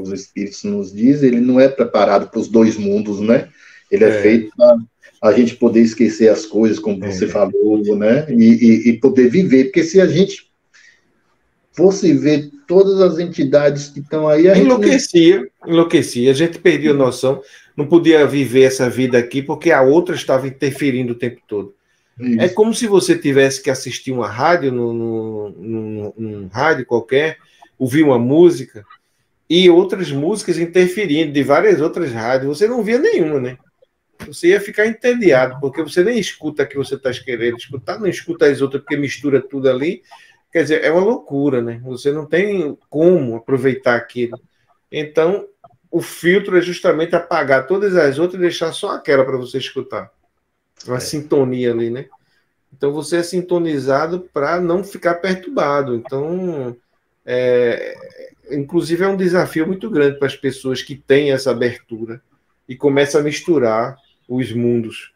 os espíritos nos dizem, ele não é preparado para os dois mundos, né? Ele é feito para a gente poder esquecer as coisas, como você falou, né? E poder viver, porque se a gente fosse ver todas as entidades que estão aí... Enlouquecia, a gente perdia a noção, não podia viver essa vida aqui porque a outra estava interferindo o tempo todo. Isso. É como se você tivesse que assistir uma rádio, num rádio qualquer, ouvir uma música, e outras músicas interferindo de várias outras rádios. Você não via nenhuma, né? Você ia ficar entediado, porque você nem escuta a que você está querendo escutar, não escuta as outras, porque mistura tudo ali. Quer dizer, é uma loucura, né? Você não tem como aproveitar aquilo. Então, o filtro é justamente apagar todas as outras e deixar só aquela para você escutar. Uma sintonia ali, né? Então, você é sintonizado para não ficar perturbado. Então, inclusive, é um desafio muito grande para as pessoas que têm essa abertura e começam a misturar os mundos,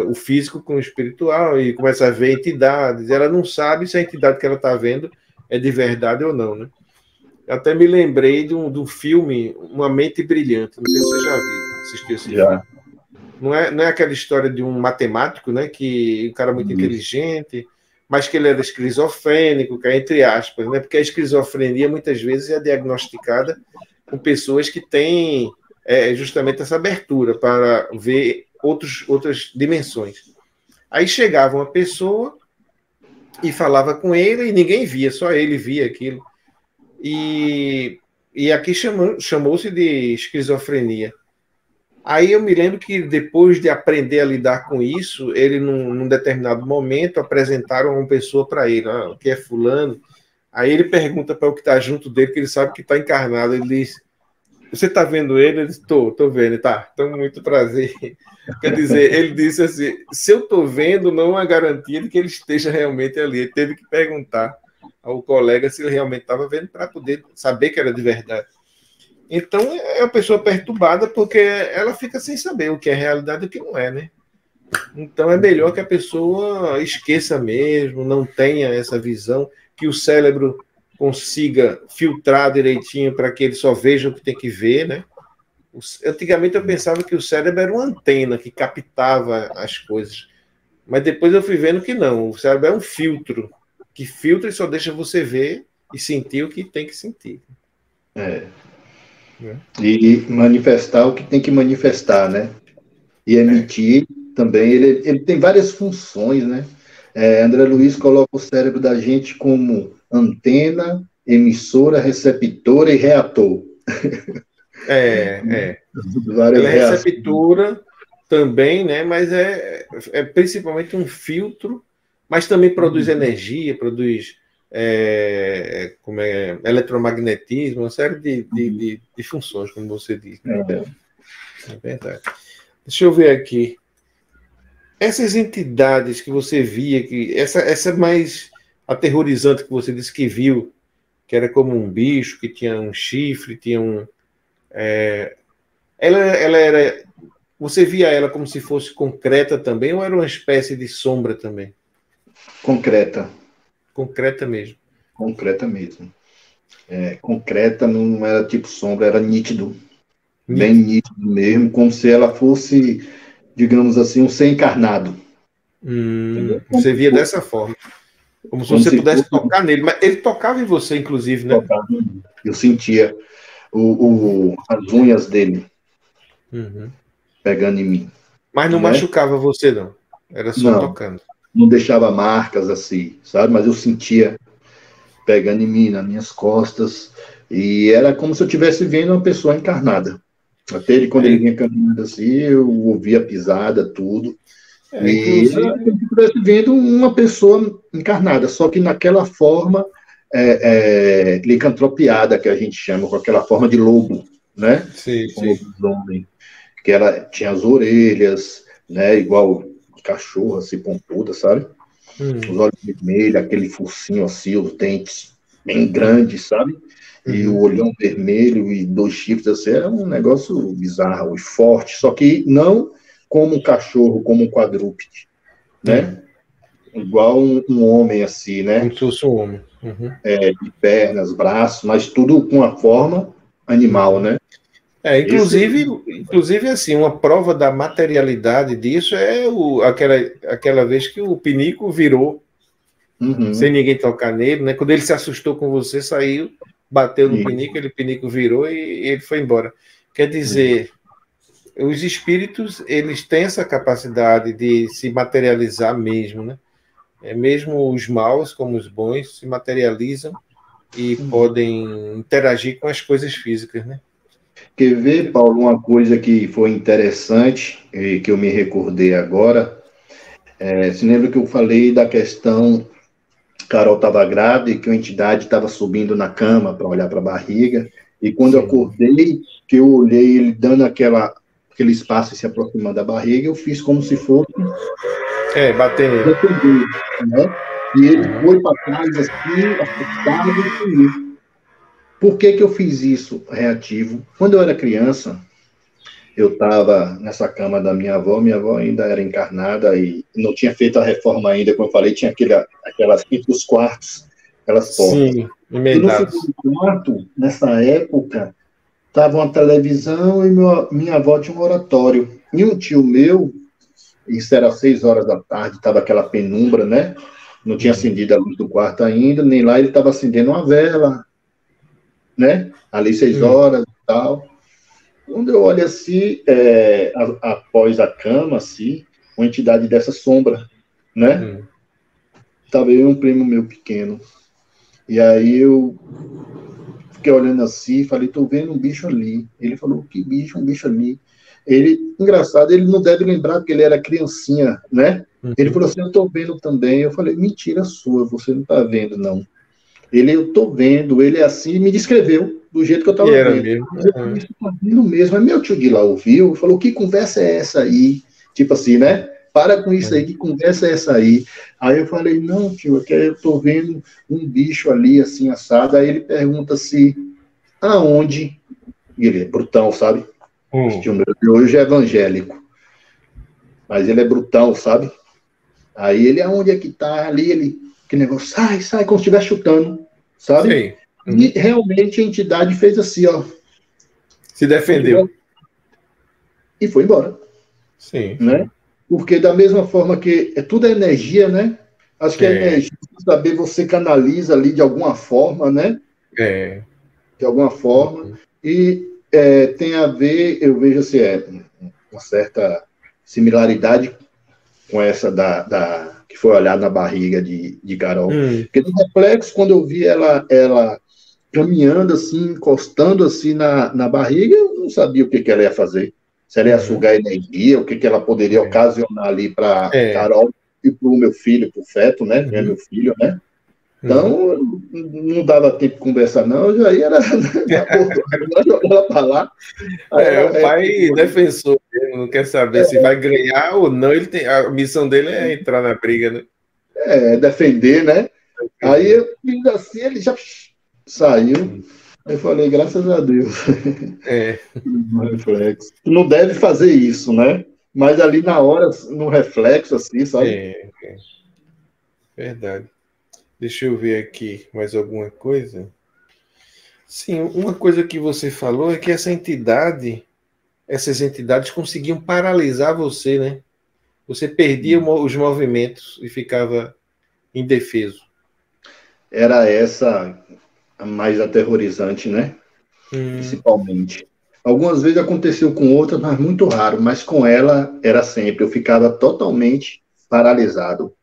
o físico com o espiritual, e começa a ver entidades. Ela não sabe se a entidade que ela está vendo é de verdade ou não, né? Eu até me lembrei de um filme, Uma Mente Brilhante. Não sei se você já viu, assistiu esse filme. Não é aquela história de um matemático, né? Que um cara muito inteligente, mas que ele era esquizofrênico, que é entre aspas, né? Porque a esquizofrenia muitas vezes é diagnosticada com pessoas que têm justamente essa abertura para ver outras dimensões. Aí chegava uma pessoa e falava com ele e ninguém via, só ele via aquilo. E aqui chamou-se de esquizofrenia. Aí eu me lembro que depois de aprender a lidar com isso, ele num determinado momento apresentaram uma pessoa para ele, que é fulano. Aí ele pergunta para o que está junto dele, que ele sabe que está encarnado. Ele diz: você está vendo ele? Ele disse: estou vendo. Tá, então muito prazer. Quer dizer, ele disse assim: se eu estou vendo, não há garantia de que ele esteja realmente ali. Ele teve que perguntar ao colega se ele realmente estava vendo para poder saber que era de verdade. Então, é uma pessoa perturbada porque ela fica sem saber o que é realidade e o que não é, né? Então, é melhor que a pessoa esqueça mesmo, não tenha essa visão, que o cérebro consiga filtrar direitinho para que ele só veja o que tem que ver, né? Antigamente eu pensava que o cérebro era uma antena que captava as coisas, mas depois eu fui vendo que não, o cérebro é um filtro, que filtra e só deixa você ver e sentir o que tem que sentir. E manifestar o que tem que manifestar, né? E emitir também, ele tem várias funções, né? André Luiz coloca o cérebro da gente como antena, emissora, receptora e reator. Ela é receptora também, né? Mas é principalmente um filtro, mas também produz energia, produz eletromagnetismo, uma série de funções, como você diz. Né? É verdade. Deixa eu ver aqui. Essas entidades que você via, essa mais aterrorizante que você disse que viu, que era como um bicho, que tinha um chifre, tinha um... Ela era... Você via ela como se fosse concreta também, ou era uma espécie de sombra também? Concreta. Concreta mesmo. Concreta mesmo. Concreta, não era tipo sombra, era nítido. Bem nítido mesmo, como se ela fosse, digamos assim, um ser encarnado. Você via dessa forma. Como se você pudesse tocar nele. Mas ele tocava em você, inclusive, né? Eu sentia as unhas dele pegando em mim. Mas não machucava você, não? Era só tocando. Não deixava marcas assim, sabe? Mas eu sentia pegando em mim, nas minhas costas. E era como se eu estivesse vendo uma pessoa encarnada. Até ele, quando ele vinha caminhando assim, eu ouvia a pisada, tudo. E era como se eu estivesse vendo uma pessoa encarnada, só que naquela forma licantropiada, que a gente chama, com aquela forma de lobo, né? Sim, como lobisomem. Que ela tinha as orelhas, né? Igual cachorro, assim, pontuda, sabe? Os olhos vermelhos, aquele focinho assim, os dentes bem grandes, sabe? E o olhão vermelho e 2 chifres, assim, era um negócio bizarro e forte, só que não como um cachorro, como um quadrúpede, né? Igual um homem, assim, né? Como se fosse um homem. De pernas, braços, mas tudo com a forma animal, né? Inclusive, assim, uma prova da materialidade disso é aquela vez que o pinico virou, sem ninguém tocar nele, né? Quando ele se assustou com você, saiu, bateu no pinico, ele pinico virou e ele foi embora. Quer dizer, os espíritos, eles têm essa capacidade de se materializar mesmo, né? Mesmo os maus, como os bons, se materializam e podem interagir com as coisas físicas, né? Quer ver, Paulo, uma coisa que foi interessante e que eu me recordei agora? Se lembra que eu falei da questão, Carol estava grávida e que uma entidade estava subindo na cama para olhar para a barriga, e quando eu acordei, que eu olhei ele dando aquele espaço e se aproximando da barriga, eu fiz como se fosse... bater nele. Né? E ele foi para trás assim, assustado comigo. Por que eu fiz isso reativo? Quando eu era criança, eu estava nessa cama da minha avó ainda era encarnada e não tinha feito a reforma ainda, como eu falei, tinha aquelas entre os quartos, aquelas portas. Sim, e no segundo quarto, nessa época, estava uma televisão e minha avó tinha um oratório. E um tio meu, isso era 6 horas da tarde, estava aquela penumbra, né? Não tinha acendido a luz do quarto ainda, nem lá ele estava acendendo uma vela, né? Ali 6 horas e tal. Quando eu olho assim, após a cama, assim, uma entidade dessa sombra, né? Tava eu e um primo meu pequeno. E aí eu fiquei olhando assim, falei, tô vendo um bicho ali. Ele falou, que bicho? Um bicho ali. Engraçado, ele não deve lembrar porque ele era criancinha, né? Ele falou assim, eu tô vendo também. Eu falei, mentira sua, você não tá vendo, não. Eu tô vendo, ele é assim, me descreveu do jeito que eu tava vendo. Mesmo. Eu tô vendo mesmo. Mas meu tio de lá ouviu, falou, que conversa é essa aí? Tipo assim, né? Para com isso aí, que conversa é essa aí? Aí eu falei, não, tio, é que eu tô vendo um bicho ali, assim, assado. Aí ele pergunta assim, aonde? E ele é brutão, sabe? O tio meu de hoje é evangélico. Mas ele é brutão, sabe? Aí ele, aonde é que tá? Ali, que negócio, sai, como se estivesse chutando, sabe? E realmente a entidade fez assim, ó. Se defendeu. E foi embora. Sim. Né? Porque da mesma forma que tudo é energia, né? Acho que a energia, saber, você canaliza ali de alguma forma, né? De alguma forma. E tem a ver, eu vejo assim, uma certa similaridade com essa que foi olhar na barriga de Carol. Porque no reflexo, quando eu vi ela caminhando assim, encostando assim na barriga, eu não sabia o que ela ia fazer. Se ela ia sugar energia, o que ela poderia ocasionar ali para Carol e para o meu filho, para o feto, né? Que é meu filho, né? Então, não dava tempo de conversar, não. Eu já ia jogar ela para lá. O pai defensor, ele não quer saber se vai ganhar ou não. A missão dele é entrar na briga, né? Defender, né? Aí eu fiz assim, ele já saiu. Aí eu falei, graças a Deus. No reflexo. Tu não deve fazer isso, né? Mas ali na hora, no reflexo, assim, sabe? Verdade. Deixa eu ver aqui mais alguma coisa. Sim, uma coisa que você falou é que essas entidades conseguiam paralisar você, né? Você perdia os movimentos e ficava indefeso. Era essa a mais aterrorizante, né? Principalmente. Algumas vezes aconteceu com outras, mas muito raro. Mas com ela era sempre. Eu ficava totalmente paralisado.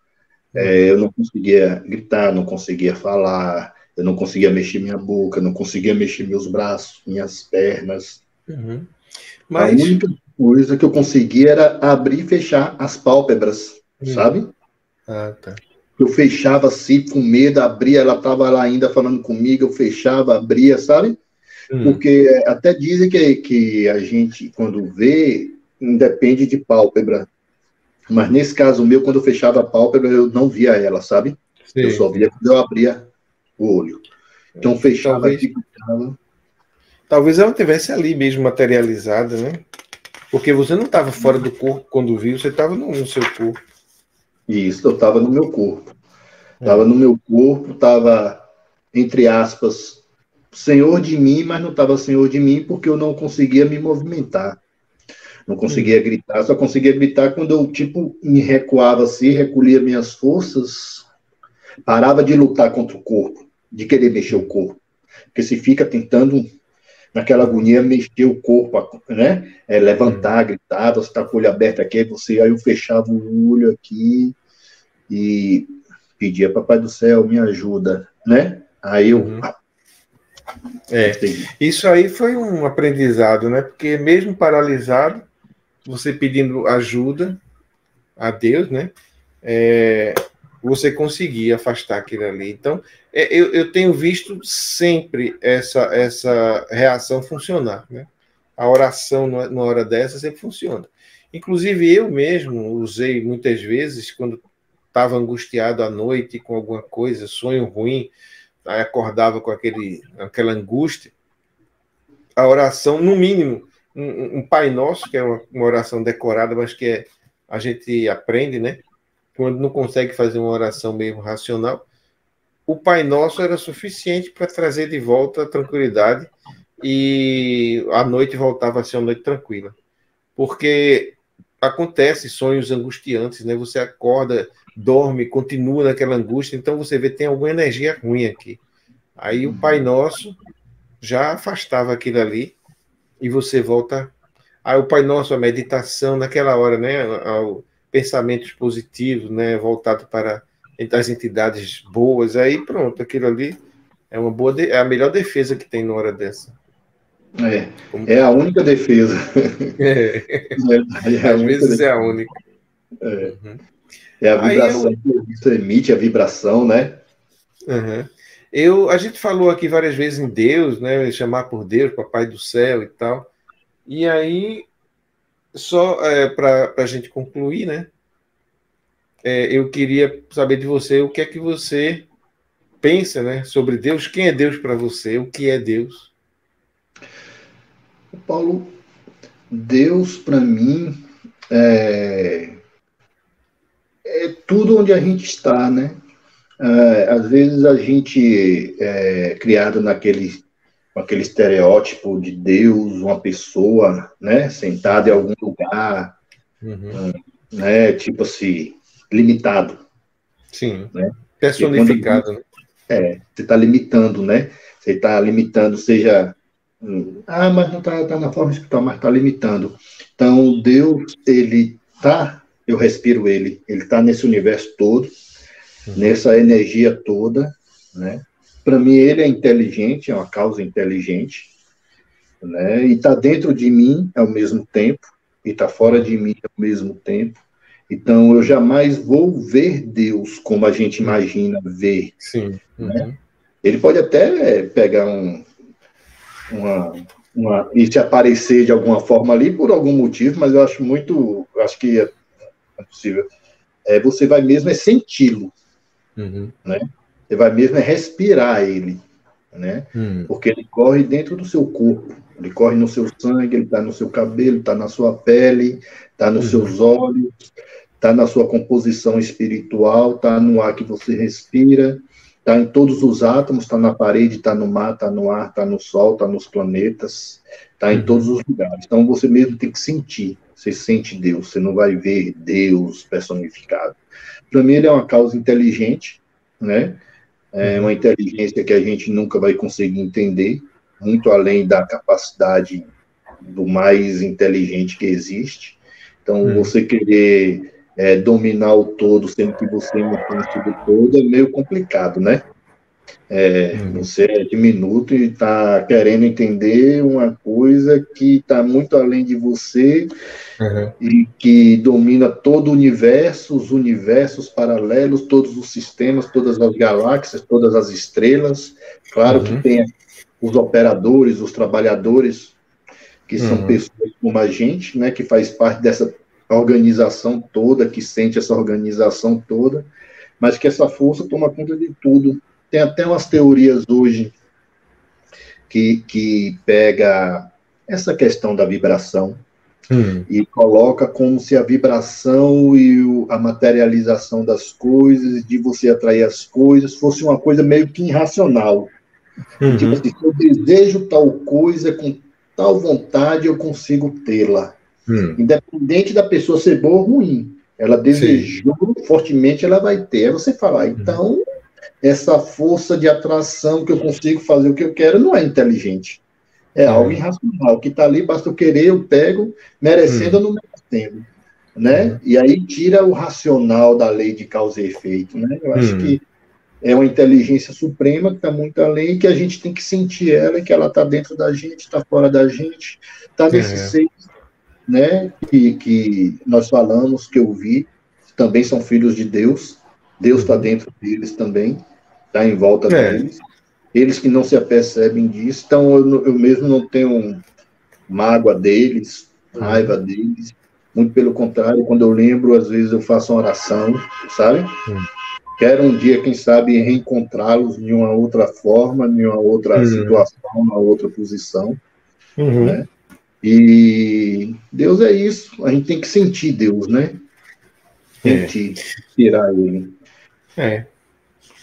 Eu não conseguia gritar, não conseguia falar, eu não conseguia mexer minha boca, não conseguia mexer meus braços, minhas pernas. A única coisa que eu conseguia era abrir e fechar as pálpebras, sabe? Ah, tá. Eu fechava assim, com medo, abria, ela estava lá ainda falando comigo, eu fechava, abria, sabe? Porque até dizem que a gente, quando vê, independe de pálpebra. Mas nesse caso meu, quando eu fechava a pálpebra, eu não via ela, sabe? Sim, eu só via quando eu abria o olho. Então fechava aqui. Talvez ela estivesse ali mesmo materializada, né? Porque você não estava fora do corpo quando viu, você estava no seu corpo. Isso, eu estava no meu corpo. Estava no meu corpo, estava, entre aspas, senhor de mim, mas não estava senhor de mim porque eu não conseguia me movimentar. Não conseguia gritar, só conseguia gritar quando eu, tipo, me recuava assim, recolhia minhas forças, parava de lutar contra o corpo, de querer mexer o corpo. Porque se fica tentando, naquela agonia, mexer o corpo, né? Levantar, gritar, você está com o olho aberto aqui, aí eu fechava o olho aqui e pedia, Papai do Céu, me ajuda, né? Aí eu... Isso aí foi um aprendizado, né? Porque mesmo paralisado, você pedindo ajuda a Deus, né? Você conseguia afastar aquilo ali. Então, eu tenho visto sempre essa reação funcionar, né? A oração numa hora dessa sempre funciona. Inclusive, eu mesmo usei muitas vezes, quando estava angustiado à noite com alguma coisa, sonho ruim, aí acordava com aquela angústia, a oração, no mínimo, um Pai Nosso, que é uma oração decorada, mas que a gente aprende, né? Quando não consegue fazer uma oração mesmo racional, o Pai Nosso era suficiente para trazer de volta a tranquilidade e a noite voltava a ser uma noite tranquila. Porque acontece sonhos angustiantes, né? Você acorda, dorme, continua naquela angústia, então você vê que tem alguma energia ruim aqui. Aí o Pai Nosso já afastava aquilo ali e você volta. Aí o Pai Nosso, a meditação naquela hora, né? Ao pensamentos positivos, né? Voltado para as entidades boas. Aí pronto, aquilo ali é é a melhor defesa que tem na hora dessa. É a única defesa. Às vezes é a única. É a vibração que isso emite, a vibração, né? A gente falou aqui várias vezes em Deus, né? Chamar por Deus, Papai do Céu e tal. E aí, só para a gente concluir, né? Eu queria saber de você o que é que você pensa, né, sobre Deus. Quem é Deus para você? O que é Deus? Paulo, Deus para mim é tudo onde a gente está, né? Às vezes a gente é criado com aquele estereótipo de Deus, uma pessoa, né, sentada em algum lugar, né, tipo assim, limitado. Sim, né? Personificado. Você está limitando, né? Você está limitando, seja... mas não está na forma espiritual, mas está limitando. Então, Deus, ele está... Eu respiro ele está nesse universo todo, nessa energia toda, né? Para mim, ele é inteligente, é uma causa inteligente, né? E está dentro de mim ao mesmo tempo, e está fora de mim ao mesmo tempo. Então, eu jamais vou ver Deus como a gente imagina ver. Sim. Né? Ele pode até pegar e se aparecer de alguma forma ali por algum motivo, mas eu acho que é possível. Você vai mesmo senti-lo, né? Você vai mesmo respirar ele, né? Porque ele corre dentro do seu corpo, ele corre no seu sangue, ele está no seu cabelo, está na sua pele, está nos seus olhos, está na sua composição espiritual, está no ar que você respira, está em todos os átomos, está na parede, está no mar, está no ar, está no sol, está nos planetas, está em todos os lugares. Então você mesmo tem que sentir, você sente Deus, você não vai ver Deus personificado. Para mim ele é uma causa inteligente, né? É uma inteligência que a gente nunca vai conseguir entender, muito além da capacidade do mais inteligente que existe. Então, você querer dominar o todo, sendo que você não entende do todo, é meio complicado, né? Você é diminuto e está querendo entender uma coisa que está muito além de você e que domina todo o universo, os universos paralelos, todos os sistemas, todas as galáxias, todas as estrelas. Claro que tem os operadores, os trabalhadores, que são pessoas como a gente, né, que faz parte dessa organização toda, que sente essa organização toda, mas que essa força toma conta de tudo. Tem até umas teorias hoje que pega essa questão da vibração e coloca como se a vibração e a materialização das coisas, de você atrair as coisas, fosse uma coisa meio que irracional. Tipo assim, se eu desejo tal coisa com tal vontade, eu consigo tê-la. Independente da pessoa ser boa ou ruim. Ela desejou fortemente, ela vai ter. Aí você fala, então, essa força de atração que eu consigo fazer o que eu quero não é inteligente. É algo irracional. O que está ali, basta eu querer, eu pego, merecendo ou não merecendo. Né? E aí tira o racional da lei de causa e efeito. Né? Eu acho que é uma inteligência suprema que está muito além, que a gente tem que sentir ela, que ela está dentro da gente, está fora da gente, está nesses seres, né, que nós falamos, que eu vi, também são filhos de Deus. Deus está dentro deles também, está em volta deles. Eles que não se apercebem disso, então eu mesmo não tenho mágoa deles, raiva deles, muito pelo contrário, quando eu lembro, às vezes eu faço uma oração, sabe? Quero um dia, quem sabe, reencontrá-los de uma outra forma, de uma outra situação, uma outra posição. Né? E Deus é isso. A gente tem que sentir Deus, né? Sentir, tirar ele.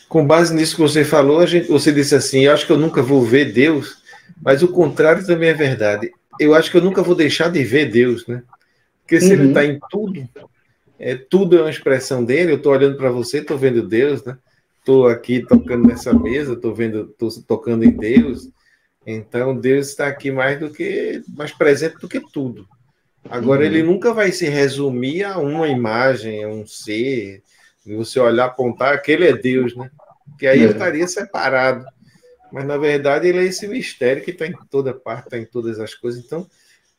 Com base nisso que você falou, você disse assim, eu acho que eu nunca vou ver Deus, mas o contrário também é verdade. Eu acho que eu nunca vou deixar de ver Deus, né? Porque se ele está em tudo... tudo é uma expressão dele. Eu estou olhando para você, estou vendo Deus, né? Estou aqui tocando nessa mesa, estou tocando em Deus. Então Deus está aqui mais presente do que tudo. Agora ele nunca vai se resumir a uma imagem, a um ser. E você olhar, apontar, aquele é Deus, né? Porque aí ele estaria separado. Mas na verdade ele é esse mistério que está em toda parte, está em todas as coisas. Então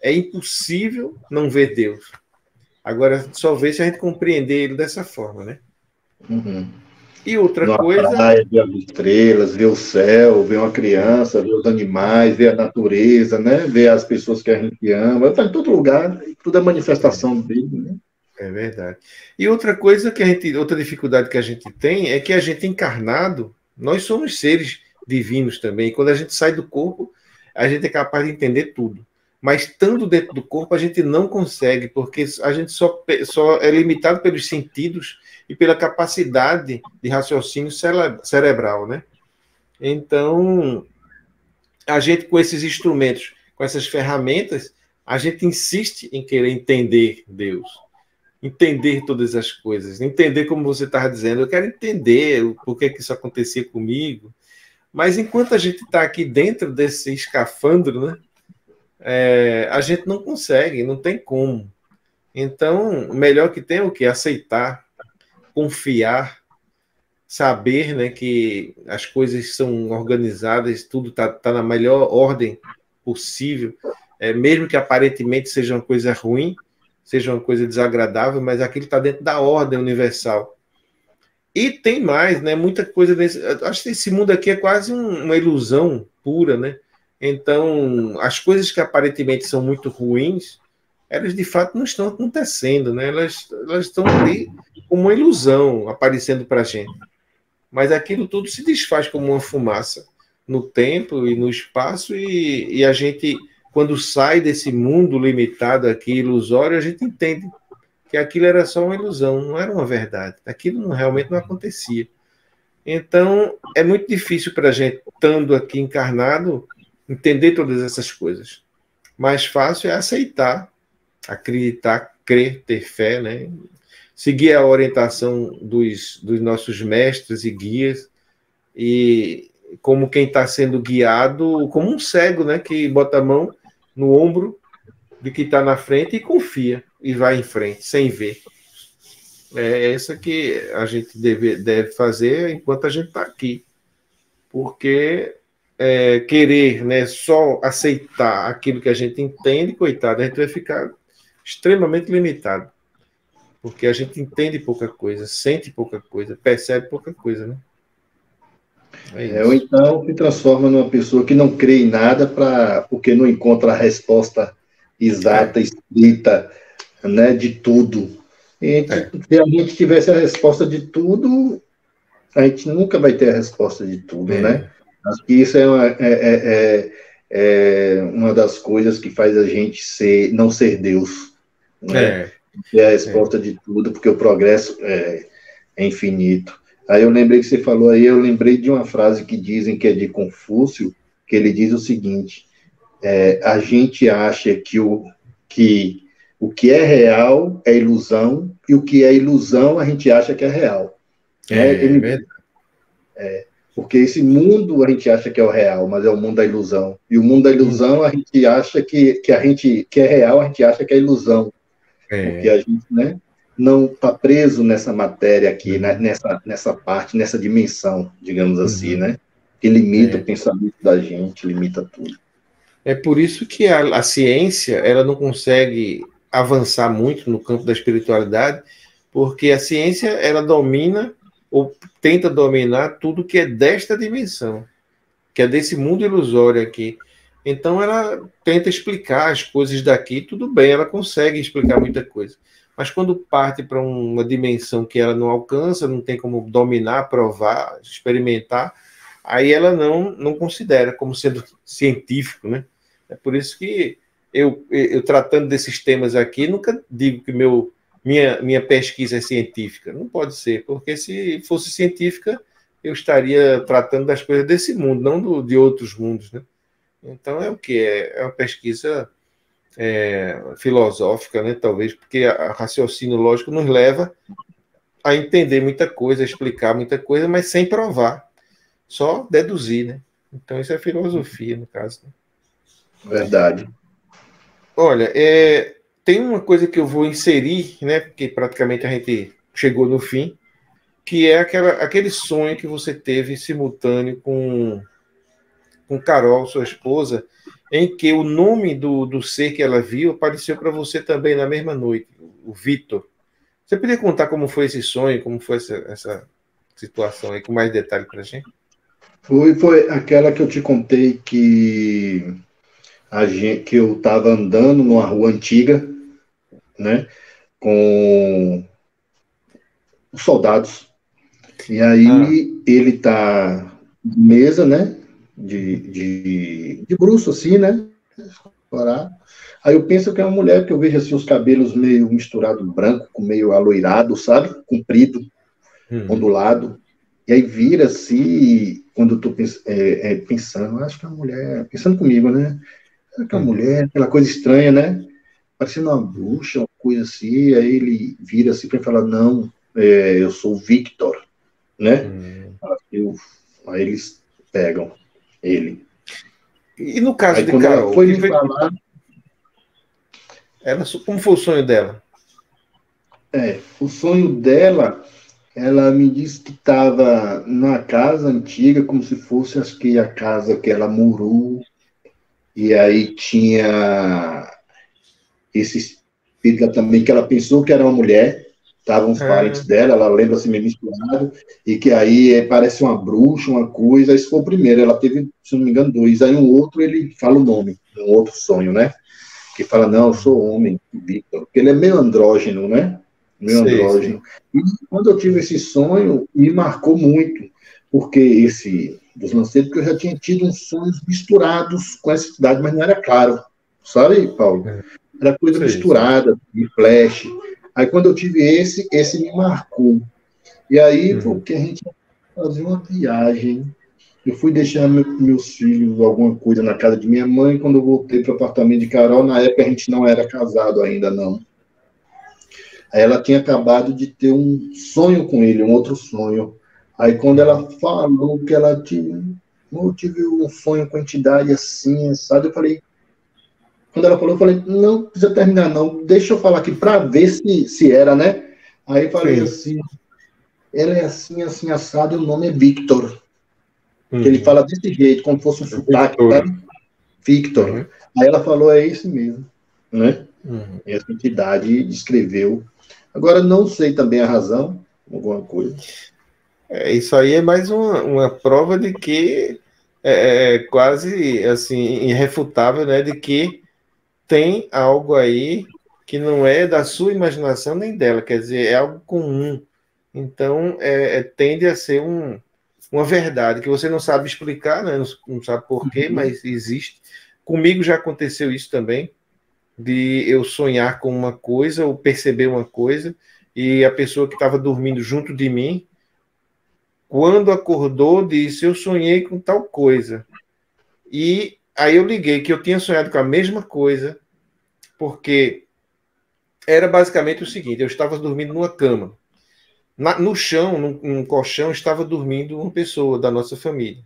é impossível não ver Deus. Agora, só ver se a gente compreender ele dessa forma, né? E outra coisa... Praia, ver as estrelas, ver o céu, ver uma criança, ver os animais, ver a natureza, né? Ver as pessoas que a gente ama. Está em todo lugar, tudo é manifestação dele, né? É verdade. E outra coisa outra dificuldade que a gente tem é que a gente encarnado, nós somos seres divinos também. E quando a gente sai do corpo, a gente é capaz de entender tudo. Mas estando dentro do corpo, a gente não consegue, porque a gente só é limitado pelos sentidos e pela capacidade de raciocínio cerebral, né? Então, a gente, com esses instrumentos, com essas ferramentas, a gente insiste em querer entender Deus, entender todas as coisas, entender como você estava dizendo, eu quero entender o porquê que isso acontecia comigo. Mas enquanto a gente está aqui dentro desse escafandro, né? A gente não consegue, não tem como. Então, o melhor que tem é o quê? Aceitar, confiar, saber, né, que as coisas são organizadas, tudo tá na melhor ordem possível, mesmo que aparentemente seja uma coisa ruim, seja uma coisa desagradável, mas aquilo está dentro da ordem universal. E tem mais, né, muita coisa desse... Acho que esse mundo aqui é quase uma ilusão pura, né? Então, as coisas que aparentemente são muito ruins, elas de fato não estão acontecendo, né? Elas estão ali como uma ilusão aparecendo para a gente. mas aquilo tudo se desfaz como uma fumaça no tempo e no espaço, e a gente, quando sai desse mundo limitado aqui, ilusório, a gente entende que aquilo era só uma ilusão, não era uma verdade. Aquilo realmente não acontecia. Então, é muito difícil para a gente, estando aqui encarnado, entender todas essas coisas. Mais fácil é aceitar, acreditar, crer, ter fé, né? Seguir a orientação dos nossos mestres e guias, e como quem está sendo guiado, como um cego, né? Que bota a mão no ombro de quem está na frente e confia, e vai em frente, sem ver. É essa que a gente deve fazer enquanto a gente está aqui. Porque querer, né, só aceitar aquilo que a gente entende, coitado, a gente vai ficar extremamente limitado. Porque a gente entende pouca coisa, sente pouca coisa, percebe pouca coisa, né? Ou então se transforma numa pessoa que não crê em nada porque não encontra a resposta exata, escrita, né, de tudo. E se a gente tivesse a resposta de tudo, a gente nunca vai ter a resposta de tudo, né? Acho que isso é uma das coisas que faz a gente não ser Deus, né? Ter a resposta de tudo, porque o progresso é infinito. Aí eu lembrei que você falou aí, eu lembrei de uma frase que dizem que é de Confúcio, que ele diz o seguinte: a gente acha que o que é real é ilusão, e o que é ilusão a gente acha que é real. Porque esse mundo a gente acha que é o real, mas é o mundo da ilusão. E o mundo da ilusão a gente acha que é real, a gente acha que é ilusão. Porque a gente, né, não está preso nessa matéria aqui, né, nessa parte, nessa dimensão, digamos assim, né? Que limita o pensamento da gente, limita tudo. É por isso que a ciência ela não consegue avançar muito no campo da espiritualidade, porque a ciência ela domina ou tenta dominar tudo que é desta dimensão, que é desse mundo ilusório aqui. Então ela tenta explicar as coisas daqui, tudo bem, ela consegue explicar muita coisa. Mas quando parte para uma dimensão que ela não alcança, não tem como dominar, provar, experimentar, aí ela não considera como sendo científico, né? É por isso que eu tratando desses temas aqui, nunca digo que minha pesquisa é científica. Não pode ser, porque se fosse científica, eu estaria tratando das coisas desse mundo, não de outros mundos, né? Então é o que? É uma pesquisa filosófica, né? Talvez, porque o raciocínio lógico nos leva a entender muita coisa, a explicar muita coisa, mas sem provar, só deduzir, né? Então isso é filosofia, no caso, né? Verdade. Olha, tem uma coisa que eu vou inserir, né? Porque praticamente a gente chegou no fim, que é aquele sonho que você teve simultâneo com Carol, sua esposa, em que o nome do ser que ela viu apareceu para você também na mesma noite, o Vitor. Você poderia contar como foi esse sonho, como foi essa situação aí, com mais detalhe para a gente? Foi aquela que eu te contei que eu estava andando numa rua antiga, né, com os soldados. E aí ele tá de mesa, né, de bruço assim, né, aí eu penso que é uma mulher, que eu vejo assim os cabelos meio misturado branco com meio aloirado, sabe, comprido, ondulado. E aí vira assim, quando eu tô pensando, acho que é uma mulher, pensando comigo, né, aquela mulher, aquela coisa estranha, né, parecendo uma bruxa, uma coisa assim. Aí ele vira assim para falar: não, eu sou o Victor, né? Aí eles pegam ele. E no caso aí, de quando Carol, ela foi me falar, como foi o sonho dela? O sonho dela, ela me disse que estava na casa antiga, como se fosse, acho que a casa que ela morou, e aí tinha esse espírito também, que ela pensou que era uma mulher, estavam os parentes dela, ela lembra assim meio misturado, e que aí parece uma bruxa, uma coisa. Esse foi o primeiro, ela teve, se não me engano, 2. Aí um outro, ele fala o nome, um outro sonho, né? Que fala: não, eu sou homem, Victor, porque ele é meio andrógeno, né? Meio andrógeno. E quando eu tive esse sonho, me marcou muito, porque esse dos lanceiros, porque eu já tinha tido uns sonhos misturados com essa cidade, mas não era claro, sabe, Paulo? Era coisa misturada, de flash. Aí quando eu tive esse me marcou. E aí, porque a gente ia fazer uma viagem, eu fui deixar meus filhos alguma coisa na casa de minha mãe, quando eu voltei para o apartamento de Carol, na época a gente não era casado ainda, não. Aí ela tinha acabado de ter um sonho com ele, um outro sonho. Aí quando ela falou que ela tinha, eu tive um sonho com a entidade assim, sabe? Eu falei, quando ela falou, eu falei, não precisa terminar não, deixa eu falar aqui para ver se era, né? Aí eu falei assim, ela é assim, assim, assado, e o nome é Victor. Que ele fala desse jeito, como se fosse um sotaque, sabe? Victor. Aí ela falou, é esse mesmo, né? Essa entidade descreveu. Agora, não sei também a razão, alguma coisa. Isso aí é mais uma prova de que é quase assim irrefutável, né? De que tem algo aí que não é da sua imaginação nem dela, quer dizer, é algo comum. Então, tende a ser uma verdade que você não sabe explicar, né? Não sabe porquê, mas existe. Comigo já aconteceu isso também, de eu sonhar com uma coisa ou perceber uma coisa, e a pessoa que estava dormindo junto de mim, quando acordou, disse, eu sonhei com tal coisa. E aí eu liguei que eu tinha sonhado com a mesma coisa, porque era basicamente o seguinte, eu estava dormindo numa cama. No chão, num colchão, estava dormindo uma pessoa da nossa família.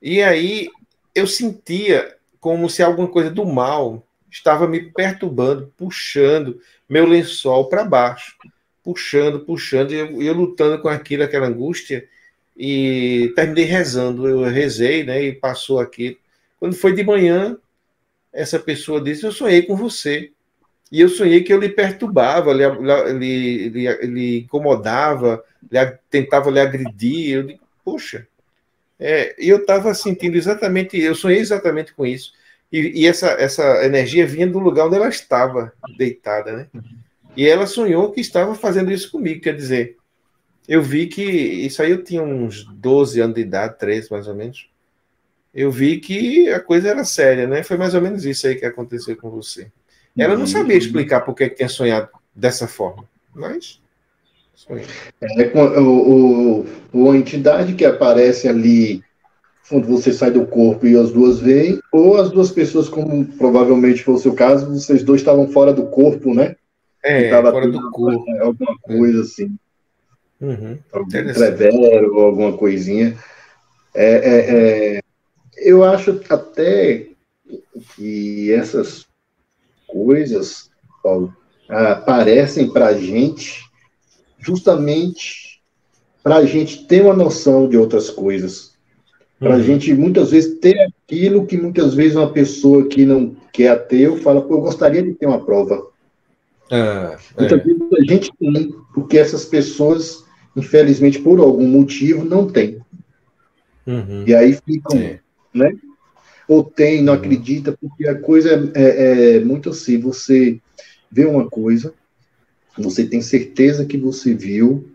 E aí eu sentia como se alguma coisa do mal estava me perturbando, puxando meu lençol para baixo, puxando, e eu lutando com aquilo, aquela angústia, e terminei rezando. Eu rezei, né, e passou aquilo. Quando foi de manhã, essa pessoa disse, eu sonhei com você. E eu sonhei que eu lhe perturbava, lhe incomodava, tentava lhe agredir. Eu digo, poxa, e eu estava sentindo exatamente, eu sonhei exatamente com isso. E essa energia vinha do lugar onde ela estava deitada, né? E ela sonhou que estava fazendo isso comigo, quer dizer, eu vi que, isso aí eu tinha uns 12 anos de idade, 13 mais ou menos, eu vi que a coisa era séria, né? Foi mais ou menos isso aí que aconteceu com você. Ela não sabia explicar por que tinha sonhado dessa forma, mas sonhei. A entidade que aparece ali quando você sai do corpo e as duas veem, ou as duas pessoas, como provavelmente foi o seu caso, vocês dois estavam fora do corpo, né? Fora do corpo. Alguma coisa assim. Algum entrevero ou alguma coisinha. Eu acho até que essas coisas, Paulo, aparecem para a gente justamente para a gente ter uma noção de outras coisas. Para a gente, muitas vezes, ter aquilo que, muitas vezes, uma pessoa que é ateu fala, pô, eu gostaria de ter uma prova. Muitas vezes a gente tem, porque essas pessoas, infelizmente, por algum motivo, não têm. E aí ficam, né? Ou tem, não acredita, porque a coisa é muito assim, você vê uma coisa, você tem certeza que você viu,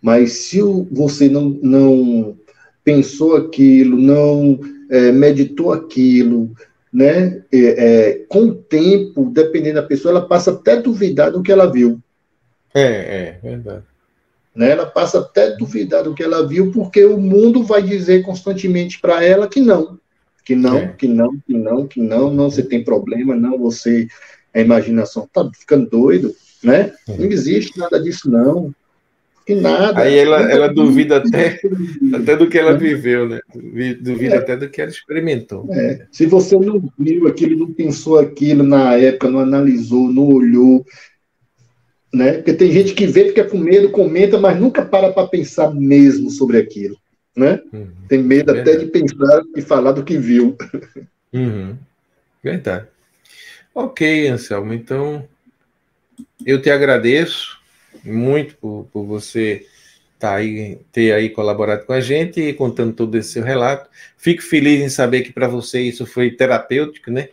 mas se você não pensou aquilo, não meditou aquilo, né? Com o tempo, dependendo da pessoa, ela passa até a duvidar do que ela viu. Verdade. Né? Ela passa até a duvidar do que ela viu, porque o mundo vai dizer constantemente para ela que não. Que não, você tem problema, não, você, a imaginação tá ficando doido, né? Não existe nada disso, não. Que nada. Aí ela duvida até do que ela viveu, né? Duvida até do que ela experimentou. Se você não viu aquilo, não pensou aquilo na época, não analisou, não olhou, né? Porque tem gente que vê, fica com medo, comenta, mas nunca para pensar mesmo sobre aquilo, né? Tem medo até de pensar e falar do que viu. Verdade. Ok, Anselmo, então eu te agradeço muito por você ter aí colaborado com a gente e contando todo esse seu relato. Fico feliz em saber que para você isso foi terapêutico, né?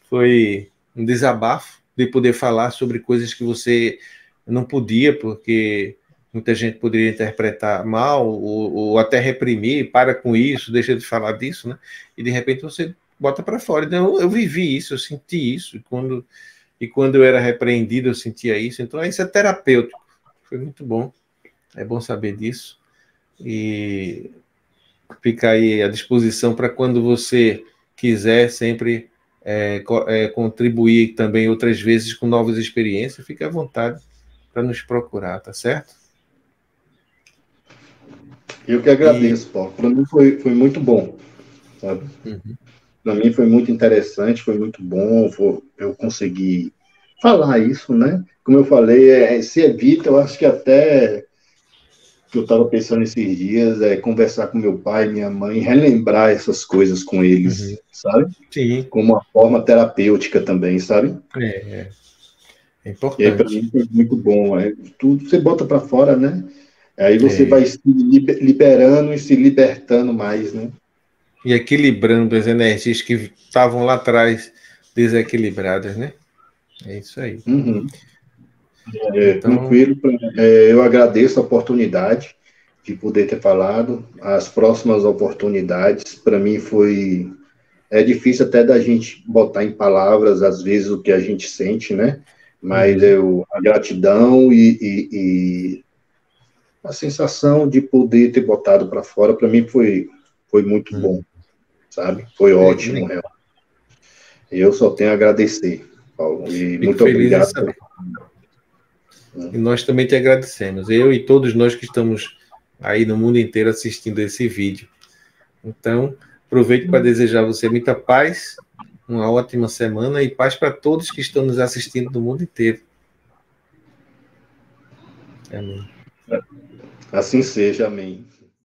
Foi um desabafo de poder falar sobre coisas que você não podia, porque muita gente poderia interpretar mal, ou até reprimir, para com isso, deixa de falar disso, né? E de repente você bota para fora. Então, eu vivi isso, eu senti isso, e quando eu era repreendido, eu sentia isso. Então, isso é terapêutico. Foi muito bom. É bom saber disso. E fica aí à disposição para quando você quiser sempre contribuir também outras vezes com novas experiências. Fique à vontade para nos procurar, tá certo? Eu que agradeço, Paulo. Para mim foi muito bom, sabe? Uhum. Para mim foi muito interessante, foi muito bom. Eu consegui falar isso, né? Como eu falei, se evita, eu acho que até que eu estava pensando esses dias conversar com meu pai, minha mãe, relembrar essas coisas com eles, sabe? Sim. Como uma forma terapêutica também, sabe? É E aí, importante. para mim foi muito bom. Tudo você bota para fora, né? Aí você vai se liberando e se libertando mais, né? E equilibrando as energias que estavam lá atrás desequilibradas, né? É isso aí. Uhum. Então, Tranquilo. Eu agradeço a oportunidade de poder ter falado. As próximas oportunidades, para mim, é difícil até da gente botar em palavras, às vezes, o que a gente sente, né? Mas a gratidão e a sensação de poder ter botado para fora, para mim, foi muito bom, sabe? Foi ótimo, realmente. Eu só tenho a agradecer, Paulo. E fico muito feliz em obrigado. saber. E nós também te agradecemos. Eu e todos nós que estamos aí no mundo inteiro assistindo esse vídeo. Então, aproveito para desejar a você muita paz, uma ótima semana e paz para todos que estão nos assistindo do mundo inteiro. Amém. Assim seja, amém.